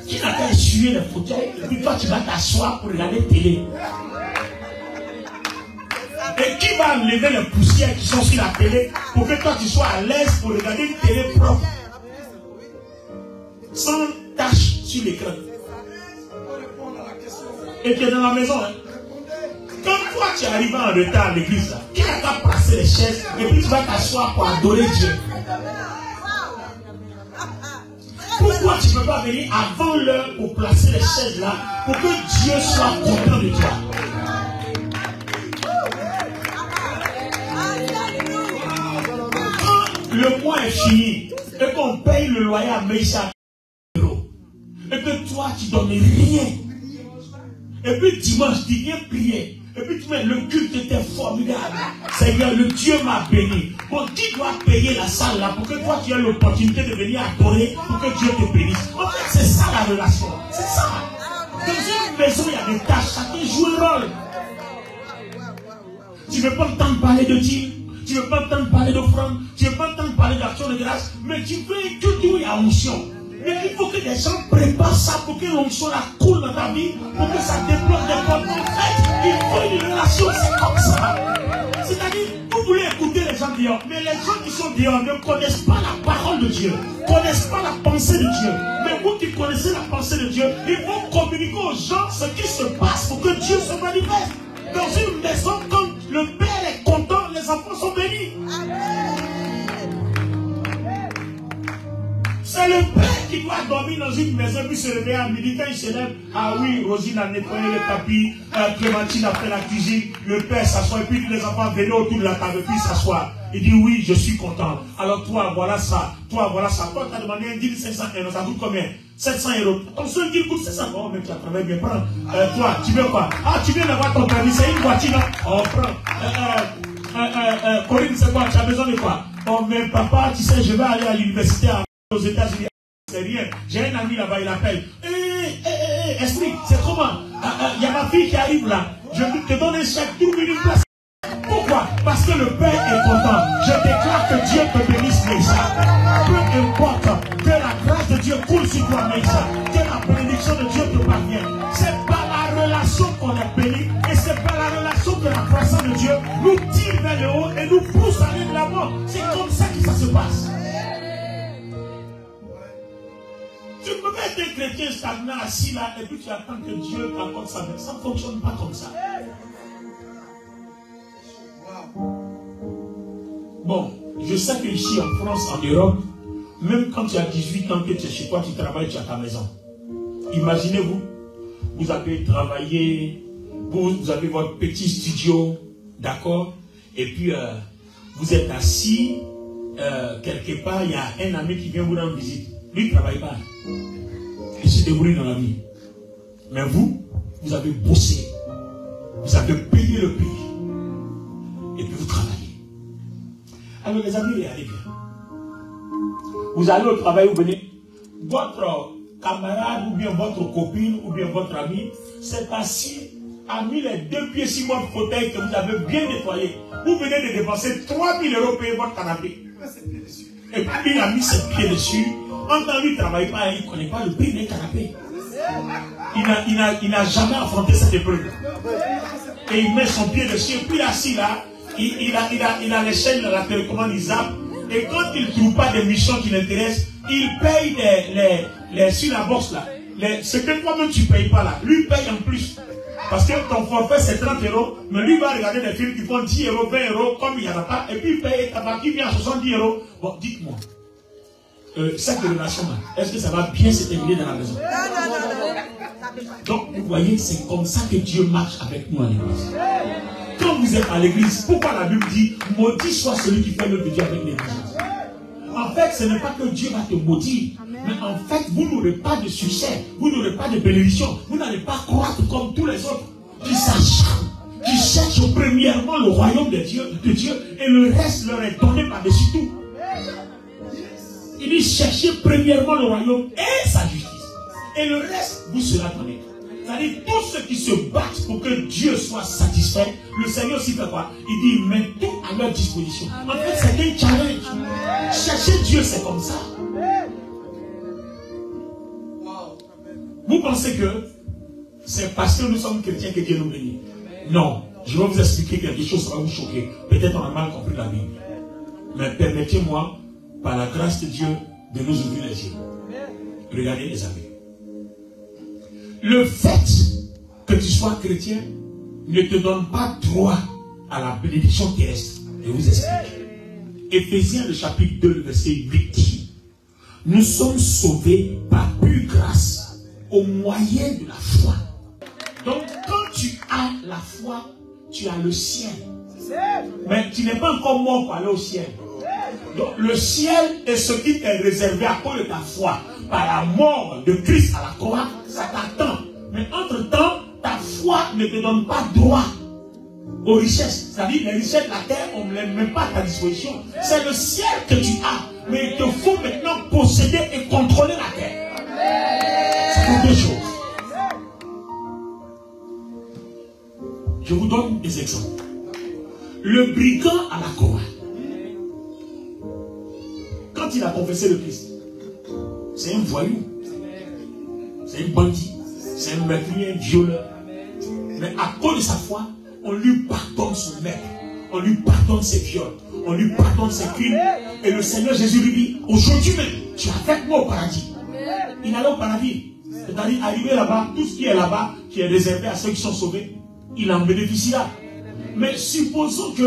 Qui n'a qu'à essuyer les fauteuils, et puis toi tu vas t'asseoir pour regarder télé? Et qui va enlever les poussières qui sont sur la télé pour que toi tu sois à l'aise pour regarder une télé propre, sans tache sur l'écran? Et tu es dans la maison, hein? Quand toi tu arrives en retard à l'église, qui n'a qu'à placer les chaises et puis tu vas t'asseoir pour adorer Dieu? Pourquoi tu ne peux pas venir avant l'heure pour placer les chaises là pour que Dieu soit content de toi? Quand le mois est fini et qu'on paye le loyer à 1000 euros et que toi tu ne donnes rien, et puis dimanche tu viens prier, et puis tu mets le culte était formidable. Seigneur, le Dieu m'a béni. Bon, qui doit payer la salle là pour que toi tu aies l'opportunité de venir adorer, pour que Dieu te bénisse? En fait, c'est ça la relation. C'est ça. Dans une maison, il y a des tâches. Chacun joue un rôle. Tu ne veux pas entendre parler de Dieu. Tu ne veux pas entendre parler d'offrande. Tu ne veux pas entendre parler d'action de grâce. Mais tu veux un culte où il y a onction. Mais il faut que les gens préparent ça pour que l'onction la coule dans ta vie, pour que ça débloque des portes. En fait, il faut une relation, c'est comme ça. C'est-à-dire, vous voulez écouter les gens dehors, mais les gens qui sont dehors ne connaissent pas la parole de Dieu, ne connaissent pas la pensée de Dieu. Mais vous qui connaissez la pensée de Dieu, ils vont communiquer aux gens ce qui se passe pour que Dieu se manifeste. Dans une maison, quand le Père est content, les enfants sont bénis. C'est le Père qui doit dormir dans une maison puis se réveiller à midi. Quand il se lève, ah oui, Rosine a nettoyé le tapis, Clémentine a fait la cuisine, le Père s'assoit et puis les enfants venaient autour de la table puis s'assoient. Il dit oui, je suis content. Alors toi, voilà ça. Toi, voilà ça. Toi, tu as demandé un deal 500 euros. Ça coûte combien? 700 euros. Ton seul deal coûte 700 euros. Mais tu as travaillé bien. Prends. Toi, tu veux quoi? Ah, tu viens d'avoir ton permis. C'est une voiture, non? Oh, prends. Corinne, c'est quoi? Tu as besoin de quoi? Oh, mais papa, tu sais, je vais aller à l'université. aux États-Unis, c'est rien. J'ai un ami là-bas, il appelle. Explique, c'est comment? Il y a ma fille qui arrive là. Je te donne un chèque, trouve une place. Pourquoi? Parce que le Père est content. Je déclare que Dieu te bénisse, Meïssa. Peu importe, que la grâce de Dieu coule sur toi, Meïssa. Que la bénédiction de Dieu te parvienne. C'est par la relation qu'on est béni. Et c'est par la relation que la croissance de Dieu nous tire vers le haut et nous pousse à aller de l'avant. C'est comme ça que ça se passe. Tu ne peux pas être un chrétien stagnant assis là et puis tu attends que Dieu t'apporte sa vie. Ça ne fonctionne pas comme ça. Bon, je sais que ici en France, en Europe, même quand tu as 18 ans que tu es chez toi, tu travailles, tu as ta maison. Imaginez-vous, vous avez travaillé, vous avez votre petit studio, d'accord? Et puis, vous êtes assis, quelque part, il y a un ami qui vient vous rendre visite. Lui, il ne travaille pas. Il se débrouille dans la vie. Mais vous, vous avez bossé. Vous avez payé le prix. Et puis vous travaillez. Alors les amis, regardez bien. Vous allez au travail, vous venez. Votre camarade, ou bien votre copine, ou bien votre ami, s'est assis, a mis les 2 pieds sur votre fauteuil que vous avez bien nettoyé. Vous venez de dépenser 3 000 € pour payer votre canapé. Et puis il a mis ses pieds dessus. Entendu, il ne travaille pas, il ne connaît pas le prix d'un canapé. Il n'a jamais affronté cette épreuve. Et il met son pied dessus, et puis assis là, il a les chaînes de la télécommande, il zappe. Et quand il ne trouve pas des missions qui l'intéressent, il paye sur la bourse là. Ce que toi-même tu ne payes pas là, lui paye en plus. Parce que ton forfait c'est 30 €, mais lui va regarder des films qui font 10 €, 20 €, comme il n'y en a pas, et puis il paye ta partie vient à 70 €. Bon, dites-moi, cette relation là, est-ce que ça va bien se terminer dans la maison? Donc, vous voyez, c'est comme ça que Dieu marche avec nous à l'église. Quand vous êtes à l'église, pourquoi la Bible dit maudit soit celui qui fait l'œuvre de Dieu avec négligence? En fait, ce n'est pas que Dieu va te maudire, mais en fait, vous n'aurez pas de succès, vous n'aurez pas de bénédiction, vous n'allez pas croître comme tous les autres qui s'acharnent, qui cherchent premièrement le royaume de Dieu, et le reste leur est donné par-dessus tout. Il dit cherchez premièrement le royaume et sa justice, et le reste vous sera donné. C'est-à-dire, tous ceux qui se battent pour que Dieu soit satisfait, le Seigneur aussi fait quoi? Il dit, il met tout à leur disposition. En fait, c'est un challenge. Chercher Dieu, c'est comme ça. Vous pensez que c'est parce que nous sommes chrétiens que Dieu nous bénit? Non. Je vais vous expliquer quelque chose qui va vous choquer. Peut-être on a mal compris la Bible. Mais permettez-moi, par la grâce de Dieu, de nous ouvrir les yeux. Regardez les amis. Le fait que tu sois chrétien ne te donne pas droit à la bénédiction terrestre. Je vous explique. Éphésiens le chapitre 2, le verset 8 dit: nous sommes sauvés par pure grâce au moyen de la foi. Donc quand tu as la foi, tu as le ciel. Mais tu n'es pas encore mort pour aller au ciel. Donc le ciel est ce qui est réservé à cause de ta foi. Par la mort de Christ à la croix, ça t'attend. Mais entre-temps, ta foi ne te donne pas droit aux richesses. C'est-à-dire, les richesses de la terre, on ne les met pas à ta disposition. C'est le ciel que tu as. Mais il te faut maintenant posséder et contrôler la terre. C'est deux choses. Je vous donne des exemples. Le brigand à la croix, quand il a confessé le Christ, c'est un voyou, c'est un bandit, c'est un meurtrier, un violeur. Mais à cause de sa foi, on lui pardonne son maître, on lui pardonne ses viols, on lui pardonne ses crimes. Et le Seigneur Jésus lui dit, aujourd'hui même, tu es avec moi au paradis. Il allait au paradis. C'est-à-dire, arrivé là-bas, tout ce qui est là-bas, qui est réservé à ceux qui sont sauvés, il en bénéficiera. Mais supposons qu'il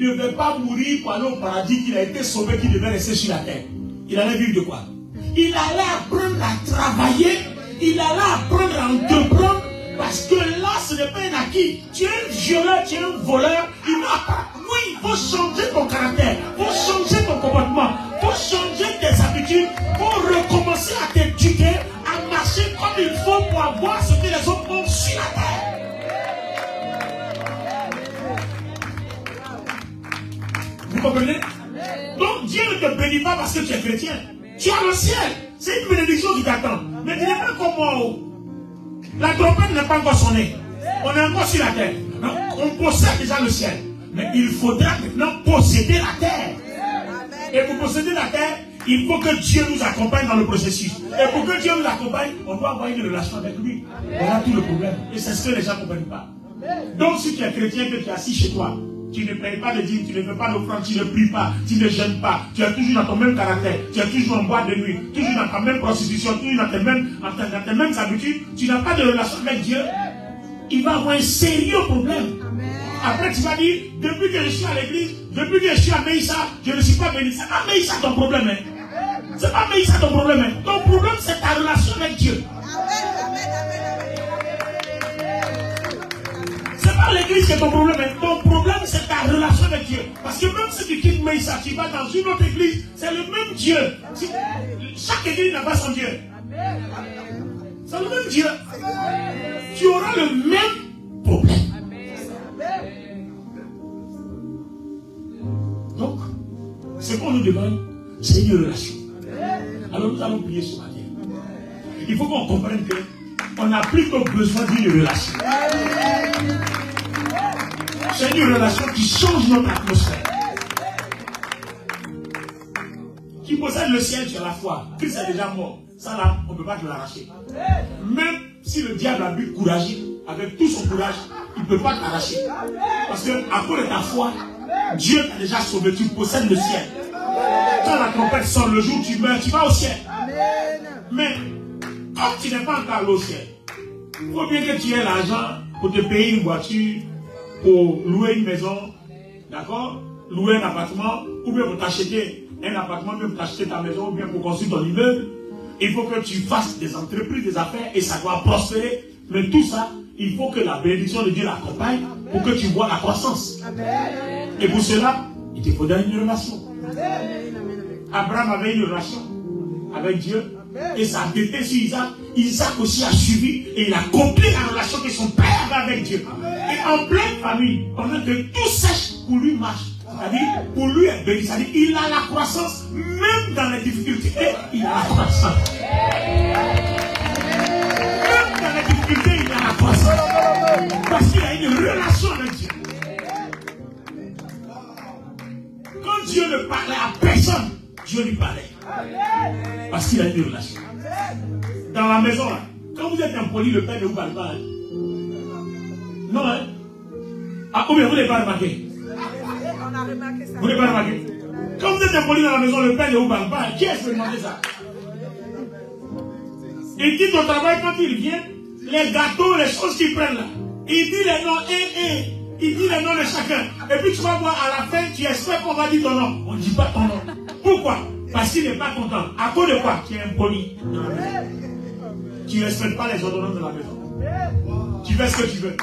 ne devait pas mourir pour aller au paradis, qu'il a été sauvé, qu'il devait rester sur la terre. Il allait vivre de quoi? Il allait apprendre à travailler, il allait apprendre à entreprendre, parce que là, ce n'est pas un acquis. Tu es un violeur, tu es un voleur, il n'a pas. Oui, il faut changer ton caractère, il faut changer ton comportement, il faut changer tes habitudes, il faut recommencer à t'éduquer, à marcher comme il faut pour avoir ce que les autres ont sur la terre. Vous comprenez? Donc Dieu ne te bénit pas parce que tu es chrétien. Tu as le ciel. C'est une bénédiction qui t'attend. Mais tu n'es pas comme moi. La trompette n'est pas encore sonnée. On est encore sur la terre. Donc, on possède déjà le ciel. Mais il faudra maintenant posséder la terre. Et pour posséder la terre, il faut que Dieu nous accompagne dans le processus. Et pour que Dieu nous accompagne, on doit avoir une relation avec lui. Voilà tout le problème. Et c'est ce que les gens ne comprennent pas. Donc si tu es chrétien, que tu es assis chez toi, tu ne payes pas de dîmes, tu ne fais pas d'offrande, tu ne pries pas, tu ne jeûnes pas, tu es toujours dans ton même caractère, tu es toujours en boîte de nuit, toujours dans ta même prostitution, toujours dans tes mêmes habitudes, tu n'as pas de relation avec Dieu, il va avoir un sérieux problème. Après tu vas dire, depuis que je suis à l'église, depuis que je suis à Meïssa, je ne suis pas béni. C'est pas Meïssa ton problème. Hein. C'est pas Meïssa ton problème. Hein. Ton problème c'est ta relation avec Dieu. C'est pas l'église qui est ton problème. Hein. Ton problème c'est ta relation avec Dieu. Parce que même si tu quittes Meïssa, tu vas dans une autre église, c'est le même Dieu. Chaque église n'a pas son Dieu. C'est le même Dieu. Tu auras le même problème. Donc, ce qu'on nous demande, c'est une relation. Alors nous allons prier ce matin. Il faut qu'on comprenne qu'on n'a plus que besoin d'une relation. C'est une relation qui change notre atmosphère. Qui possède le ciel sur la foi. Christ est déjà mort. Ça là, on ne peut pas te l'arracher. Même si le diable a bu courageux, avec tout son courage, il ne peut pas t'arracher. Parce que à cause de ta foi, Dieu t'a déjà sauvé, tu possèdes le ciel. Quand la trompette sonne, le jour où tu meurs, tu vas au ciel. Mais, comme tu n'es pas encore allé au ciel, il faut bien que tu aies l'argent pour te payer une voiture, pour louer une maison, d'accord? Louer un appartement, ou bien pour t'acheter un appartement, ou bien pour t'acheter ta maison, ou bien pour construire ton immeuble. Il faut que tu fasses des entreprises, des affaires, et ça doit prospérer. Mais tout ça, il faut que la bénédiction de Dieu l'accompagne pour que tu vois la croissance. Et pour cela, il te faudra une relation. Abraham avait une relation avec Dieu et ça a été sur Isaac. Isaac aussi a suivi et il a accompli la relation que son père avait avec Dieu. Et en pleine famille, pendant que tout sèche, pour lui marche. C'est-à-dire, pour lui être béni. C'est-à-dire, il a la croissance, même dans les difficultés, il a la croissance. Même dans les difficultés, il a la croissance. Parce qu'il a une relation avec Dieu. Quand Dieu ne parlait à personne, Dieu lui parlait. Parce qu'il a une relation. Dans la maison, là, quand vous êtes impoli, le père ne vous parle pas. Hein? Non, hein? Ah, ou bien vous n'avez pas remarqué? On a remarqué ça. Vous n'avez pas remarqué? Quand vous êtes impoli dans la maison, le père ne vous parle pas. Qui est-ce qui demandé ça? Il dit au travail, quand il vient, les gâteaux, les choses qu'il prennent là, il dit les noms, il dit les noms de chacun. Et puis tu vas voir à la fin, tu espères qu'on va dire ton nom. On ne dit pas ton nom. Pourquoi? Parce qu'il n'est pas content. À cause de quoi? Tu es impoli dans la maison. Tu ne respectes pas les ordonnances de la maison. Tu fais ce que tu veux.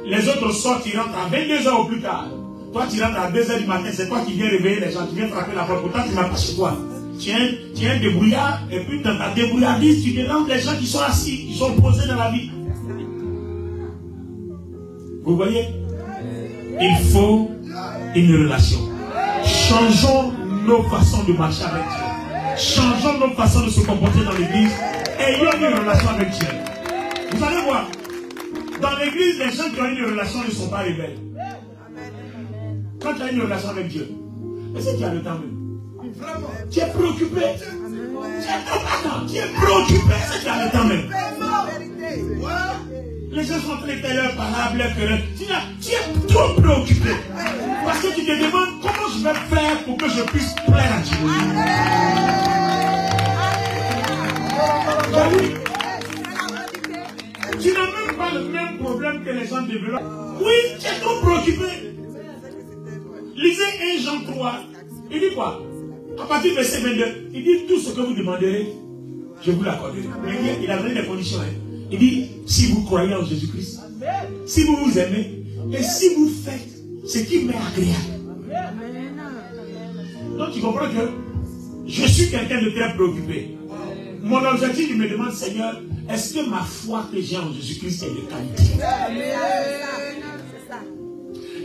Les autres sortent, ils rentrent à 22h au plus tard. Toi, tu rentres à 2h du matin, c'est toi qui viens réveiller les gens, tu viens frapper la porte. Pourtant, tu n'as pas chez toi. Tu es un débrouillard, et puis dans ta débrouillardise, tu déranges les gens qui sont assis, qui sont posés dans la vie. Vous voyez? Il faut une relation. Changeons nos façons de marcher avec Dieu. Changeons nos façons de se comporter dans l'église. Ayons une relation avec Dieu. Vous allez voir, dans l'église, les gens qui ont une relation ne sont pas rebelles. Quand tu as une relation avec Dieu, est-ce que tu as le temps même? Tu es préoccupé. Tu es préoccupé. Est-ce que tu as le temps même? Les gens sont en train de faire leur parable, leur querelle. Tu es trop préoccupé. Parce que tu te demandes comment je vais faire pour que je puisse plaire à Dieu. Tu n'as même pas le même problème que les gens développent. Oui, tu es trop préoccupé. Lisez 1 Jean 3. Il dit quoi? À partir du verset 22, il dit tout ce que vous demanderez, je vous l'accorderai. Il a donné des conditions. Il dit, si vous croyez en Jésus-Christ, si vous vous aimez, et si vous faites ce qui m'est agréable. Donc tu comprends que je suis quelqu'un de très préoccupé. Mon objectif, il me demande, Seigneur, est-ce que ma foi que j'ai en Jésus-Christ est de qualité?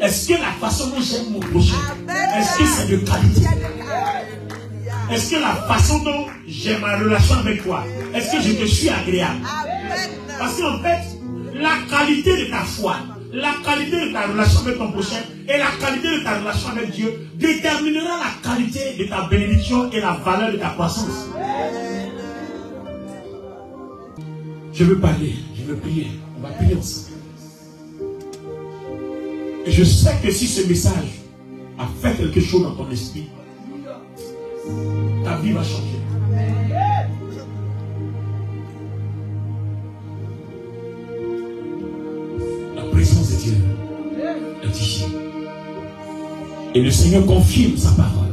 Est-ce que la façon dont j'aime mon prochain, est-ce que c'est de qualité? Est-ce que la façon dont j'ai ma relation avec toi, est-ce que je te suis agréable? Parce qu'en fait, la qualité de ta foi, la qualité de ta relation avec ton prochain et la qualité de ta relation avec Dieu déterminera la qualité de ta bénédiction et la valeur de ta croissance. Je veux parler, je veux prier. On va prier ensemble. Et je sais que si ce message a fait quelque chose dans ton esprit, ta vie va changer. La présence de Dieu est ici. Et le Seigneur confirme sa parole.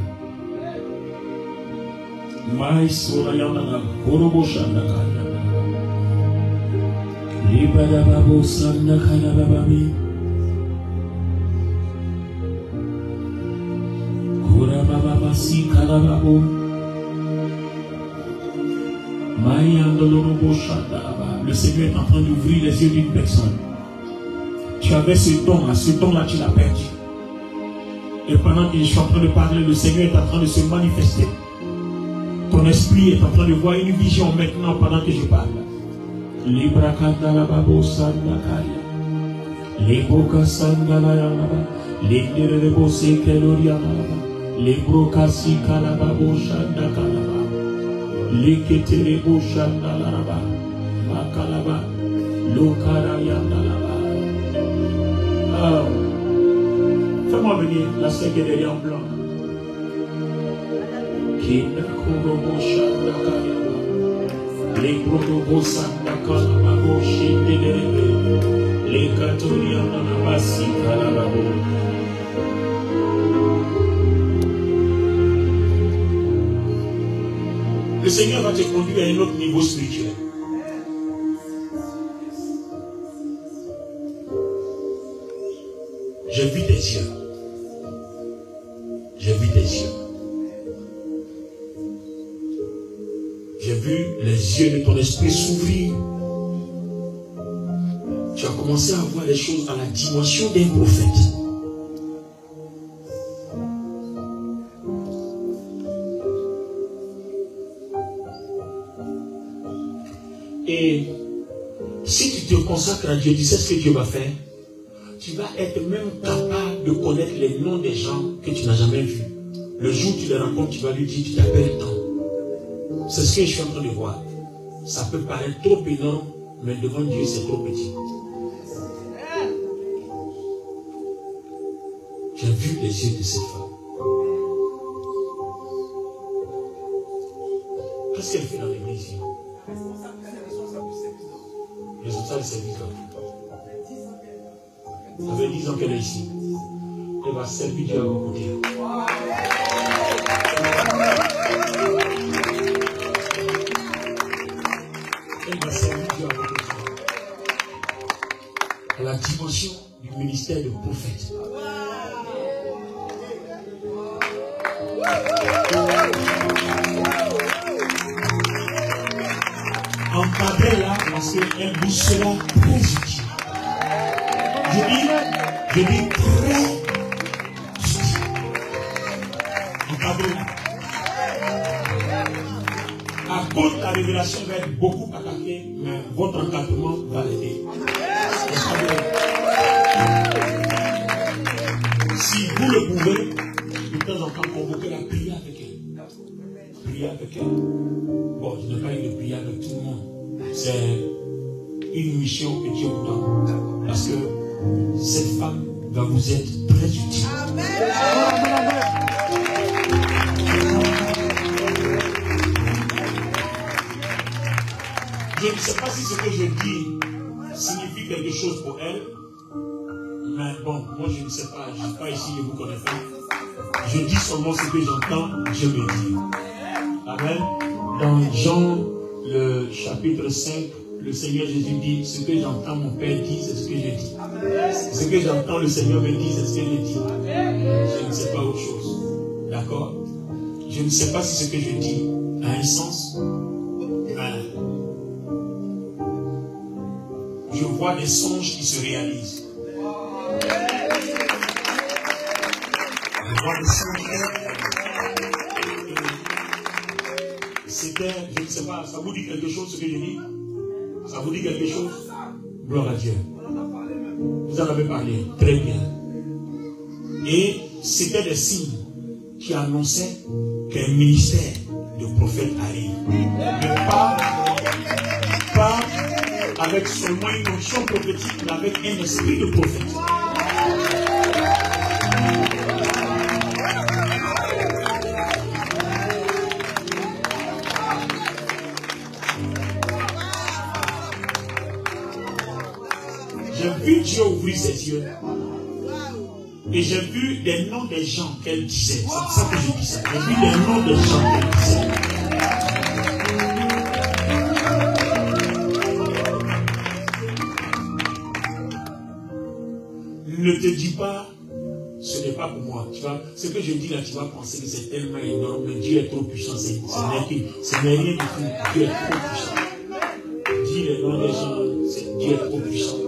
Le Seigneur est en train d'ouvrir les yeux d'une personne. Tu avais ce don-là, tu l'as perdu. Et pendant que je suis en train de parler, le Seigneur est en train de se manifester. Ton esprit est en train de voir une vision maintenant pendant que je parle. Les brocassi kalababo shanda kalaba, les keterebo shanda laraba, makalaba, lokara yandalaba. Fais-moi venir la secrétaire en blanc. Kinda kurobo shanda kalaba, les brodobo shanda kalababo shinde les katoria nanabasi kalababo. Le Seigneur va te conduire à un autre niveau spirituel. J'ai vu tes yeux. J'ai vu tes yeux. J'ai vu les yeux de ton esprit s'ouvrir. Tu as commencé à voir les choses à la dimension d'un prophète. Et si tu te consacres à Dieu, tu sais ce que Dieu va faire. Tu vas être même capable de connaître les noms des gens que tu n'as jamais vus. Le jour où tu les rencontres, tu vas lui dire, tu t'appelles tant. C'est ce que je suis en train de voir. Ça peut paraître trop énorme, mais devant Dieu, c'est trop petit. J'ai vu les yeux de cette femme. Qu'est-ce qu'elle fait dans l'église? Responsable du service. Ça fait 10 ans qu'elle est ici. Elle va servir Dieu à vos côtés. Elle va servir Dieu à vos côtés. À la dimension du ministère de prophète. Encadrez là parce qu'elle vous sera très utile. Je dis très utile. Encadrez là. À cause de la révélation va être beaucoup attaquée, mais votre encadrement va l'aider. Si vous le pouvez, de temps en temps, convoquez la prière avec elle. Prier avec elle. Bon, je n'ai pas eu de prière avec tout le monde. C'est une mission que Dieu vous donne. Parce que cette femme va vous être très utile. Je ne sais pas si ce que je dis signifie quelque chose pour elle. Mais bon, moi je ne sais pas. Je ne suis pas ici, je vous connais pas. Je dis seulement ce que j'entends, Dieu me dit. Amen. Dans Jean, le chapitre 5, le Seigneur Jésus dit, ce que j'entends mon Père dit, c'est ce que je dis. Ce que j'entends le Seigneur me dit, c'est ce que je dis. Je ne sais pas autre chose. D'accord? Je ne sais pas si ce que je dis a un sens. Mais je vois des songes qui se réalisent. Je vois des songes. c'était, je ne sais pas, ça vous dit quelque chose ce que je dis? Ça vous dit quelque chose? Gloire à Dieu. Vous en avez parlé, très bien. Et c'était des signes qui annonçaient qu'un ministère de prophète arrive. Mais pas avec seulement une onction prophétique, mais avec un esprit de prophète. J'ai vu Dieu ouvrir ses yeux. Et j'ai vu des noms des gens qu'elle disait. C'est pour ça que je dis ça. J'ai vu des noms des gens qu'elle disait. Ne te dis pas, ce n'est pas pour moi. Tu vois, ce que je dis là, tu vas penser que c'est tellement énorme. Mais Dieu est trop puissant. Ce n'est rien du tout. Dieu est trop puissant. Dis les noms des gens, Dieu est trop puissant.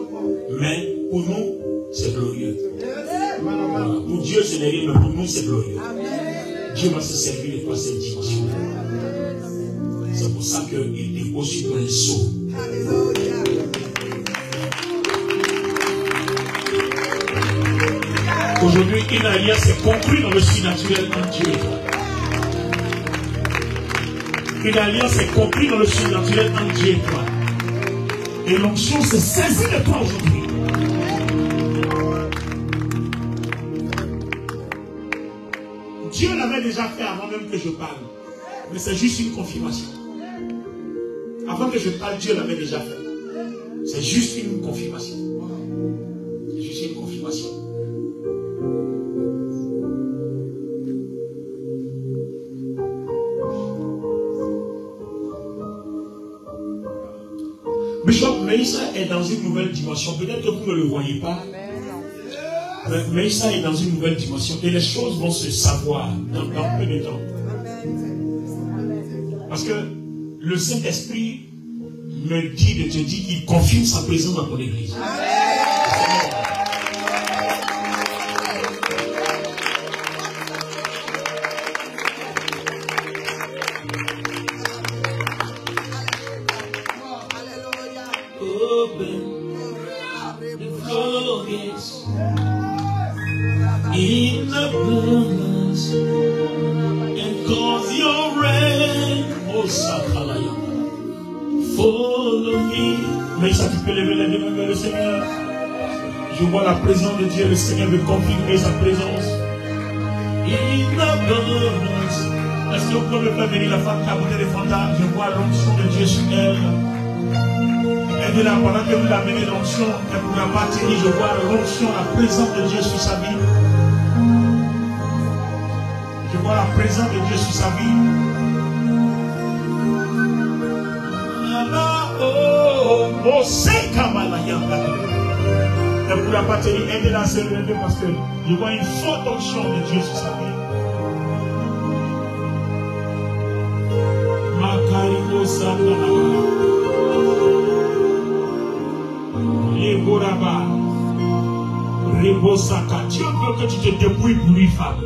Mais pour nous, c'est glorieux. Pour Dieu, ce n'est rien, mais pour nous, c'est glorieux. Dieu va se servir de toi cette dimension. C'est pour ça qu'il dépose sur toi un sceau. Aujourd'hui, une alliance est conclue dans le surnaturel entre Dieu et toi. Une alliance est conclue dans le surnaturel entre Dieu et toi. Et l'onction se saisit de toi aujourd'hui. Dieu l'avait déjà fait avant même que je parle. Mais c'est juste une confirmation. Avant que je parle, Dieu l'avait déjà fait. C'est juste une confirmation. C'est juste une confirmation. Bishop Meïssa est dans une nouvelle dimension. Peut-être que vous ne le voyez pas. Mais ça est dans une nouvelle dimension et les choses vont se savoir dans peu de temps. Parce que le Saint-Esprit me dit de te dire qu'il confirme sa présence dans ton église. In abundance and cause your rain, oh Sakalaya, follow me. Mais ça, tu peux lever les deux mains vers le Seigneur. Je vois la présence de Dieu, le Seigneur veut confirmer sa présence. In abundance. Est-ce que vous pouvez me faire venir la femme qui a monté les fantômes? Je vois l'onction de Dieu sur elle. Aidez-la pendant que vous l'amenez l'onction, elle ne pourra pas tenir. Je vois l'onction, la présence de Dieu sur sa vie. Je vois la présence de Dieu sur sa vie. Elle ne pourra pas tenir. Aidez-la à se lever parce que je vois une forte onction de Dieu sur sa vie. Makariko Sandalaba. Leboraba. Rebosaka. Dieu veut que tu te débrouilles pour lui, femme.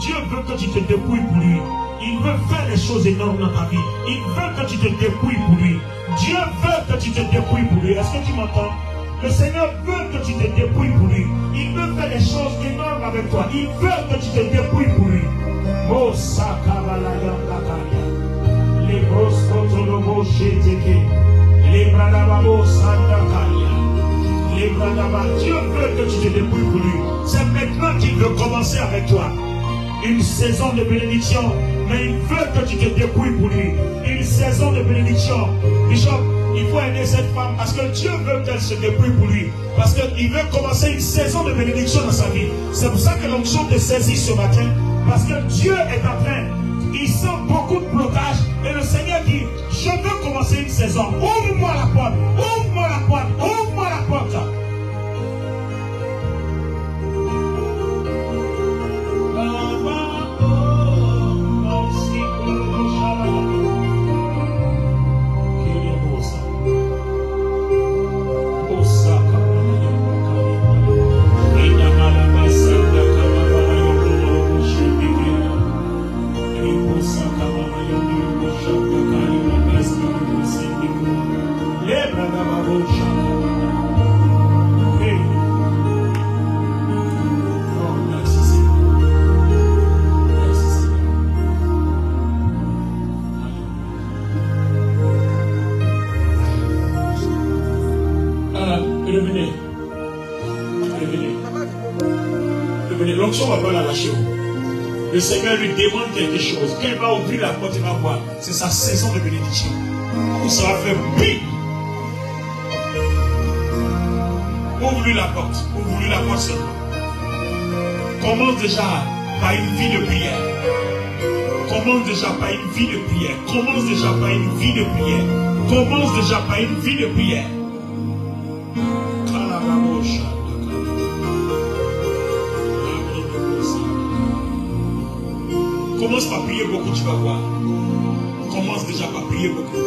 Dieu veut que tu te débrouilles pour lui. Il veut faire des choses énormes dans ta vie. Il veut que tu te débrouilles pour lui. Dieu veut que tu te débrouilles pour lui. Est-ce que tu m'entends? Le Seigneur veut que tu te débrouilles pour lui. Il veut faire des choses énormes avec toi. Il veut que tu te débrouilles pour lui. Oh, Sakabalayandakaria. Les Broskotolobo Sheteke. Les Bradababo Sandakaria. Les Bradaba. Dieu veut que tu te débrouilles pour lui. C'est maintenant qu'il veut commencer avec toi. Une saison de bénédiction, mais il veut que tu te débrouilles pour lui. Une saison de bénédiction. Bishop, il faut aider cette femme parce que Dieu veut qu'elle se débrouille pour lui. Parce qu'il veut commencer une saison de bénédiction dans sa vie. C'est pour ça que l'onction te saisit ce matin. Parce que Dieu est en train. Il sent beaucoup de blocages. Et le Seigneur dit, je veux commencer une saison. Ouvre-moi la porte. Ouvre-moi la porte. Ouvre-moi la porte. venir. L'onction ne va pas la lâcher. Le Seigneur lui demande quelque chose. Quand il va ouvrir la porte, il va voir. C'est sa saison de bénédiction. Où ça va faire bim. Ouvre-lui la porte. Ouvre-lui la porte seulement. Commence déjà par une vie de prière. Commence déjà par une vie de prière. Commence déjà par une vie de prière. Commence déjà par une vie de prière. Commence par prier beaucoup, tu vas voir. Commence déjà par prier beaucoup.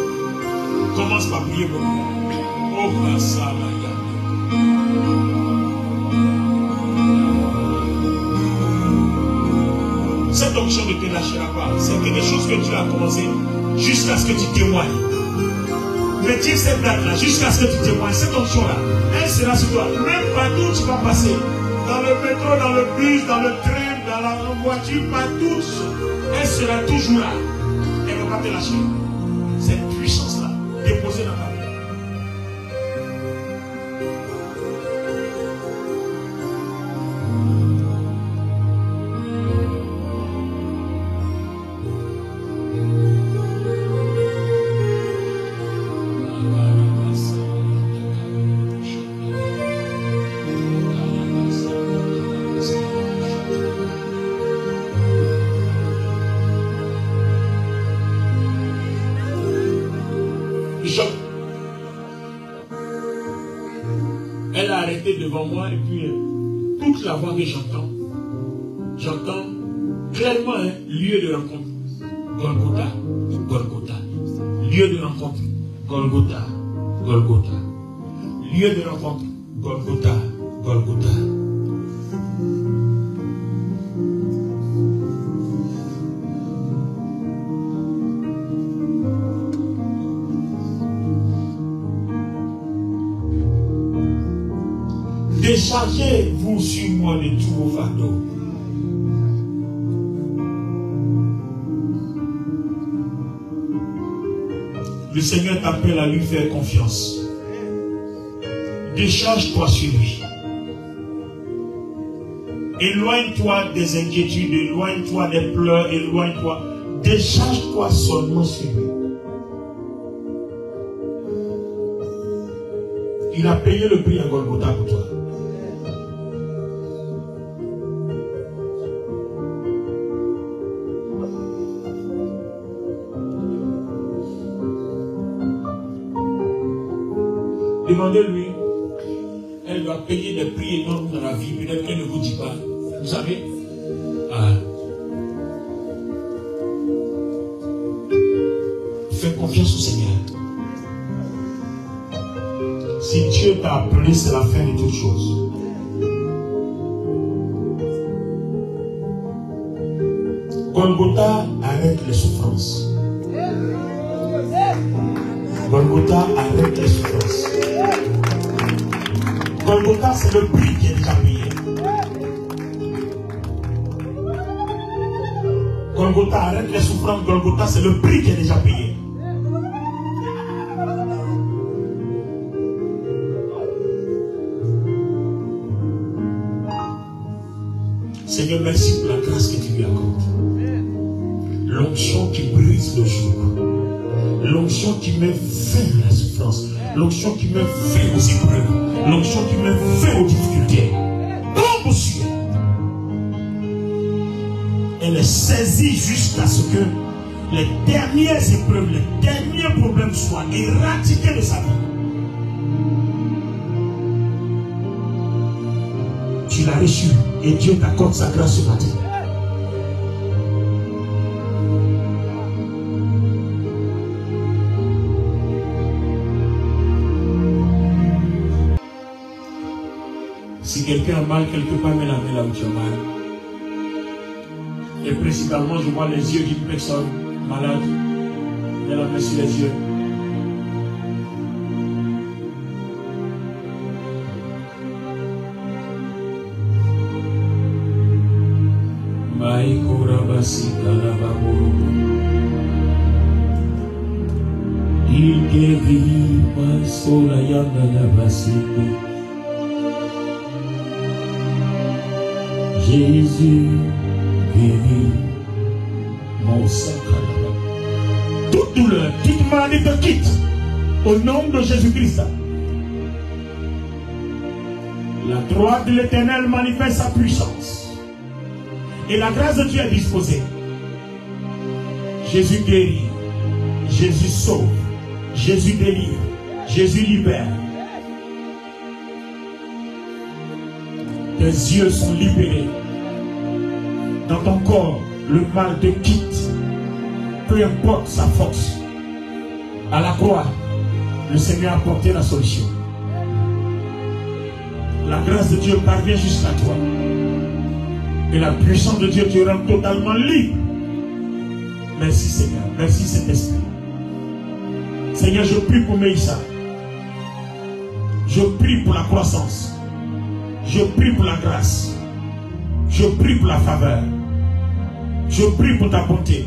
Commence par prier beaucoup. Oh, ma salaya. Cette onction ne te lâchera pas. C'est quelque chose que tu as commencé jusqu'à ce que tu témoignes. Retiens cette date-là jusqu'à ce que tu témoignes. Cette onction-là, elle sera sur toi. Même partout où tu vas passer. Dans le métro, dans le bus, dans le train, dans la voiture, partout. Elle sera toujours là. Elle ne va pas te lâcher. Cette puissance-là, déposée dans ta vie. Elle a arrêté devant moi et puis toute la voix que j'entends clairement lieu de rencontre. Golgotha, Golgotha. Lieu de rencontre. Golgotha, Golgotha. Lieu de rencontre. Golgotha, Golgotha. Déchargez-vous sur moi de tous vos fardeaux. Le Seigneur t'appelle à lui faire confiance. Décharge-toi sur lui. Éloigne-toi des inquiétudes, éloigne-toi des pleurs, éloigne-toi. Décharge-toi seulement sur lui. Il a payé le prix à Golgotha pour toi. Demandez-lui, elle doit payer des prix énormes dans la vie. Peut-être qu'elle ne vous dit pas. Vous savez? Fais confiance au Seigneur. Si Dieu t'a appelé, c'est la fin de toutes choses. Golgotha arrête les souffrances. Golgotha arrête les souffrances. Golgotha, c'est le prix qui est déjà payé. Golgotha arrête les souffrances. Golgotha, c'est le prix qui est déjà payé. Seigneur, merci pour la grâce que tu lui accordes. L'onction qui brise le joug. L'onction qui met fin à la souffrance. L'onction qui met fin aux épreuves. L'onction qui met fin aux difficultés. Tombe sur elle. Elle est saisie jusqu'à ce que les dernières épreuves, les derniers problèmes soient éradiqués de sa vie. Tu l'as reçu et Dieu t'accorde sa grâce ce matin. Si quelqu'un a mal quelque part, mets la main là où tu as mal. Et principalement, je vois les yeux d'une personne malade. Mets la main sur les yeux. Il guérit ma solayanda la basile. Jésus guérit mon sang. Toute douleur, toute maladie te quitte au nom de Jésus-Christ. La droite de l'Éternel manifeste sa puissance et la grâce de Dieu est disposée. Jésus guérit, Jésus sauve, Jésus délivre, Jésus libère. Tes yeux sont libérés. Dans ton corps, le mal te quitte. Peu importe sa force. À la croix, le Seigneur a apporté la solution. La grâce de Dieu parvient jusqu'à toi. Et la puissance de Dieu te rend totalement libre. Merci Seigneur. Merci Saint-Esprit. Seigneur, je prie pour Meïssa. Je prie pour la croissance. Je prie pour la grâce. Je prie pour la faveur. Je prie pour ta bonté.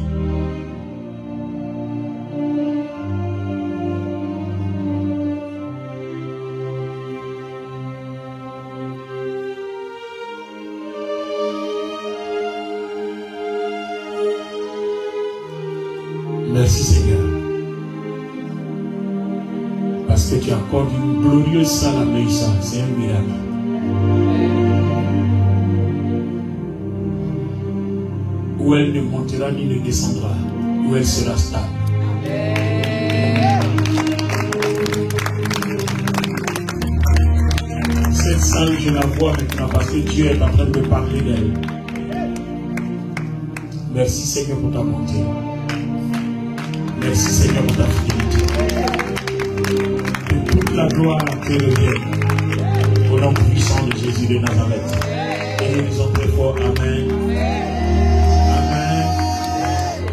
Merci Seigneur. Parce que tu accordes une glorieuse salle à Meïssa. C'est un miracle. Où elle ne montera ni ne descendra. Où elle sera stable. Cette salle, je la vois maintenant parce que Dieu est en train de me parler d'elle. Merci Seigneur pour ta bonté. Merci Seigneur pour ta fidélité. Que toute la gloire te revienne au nom puissant de Jésus de Nazareth. Et nous disons très fort Amen.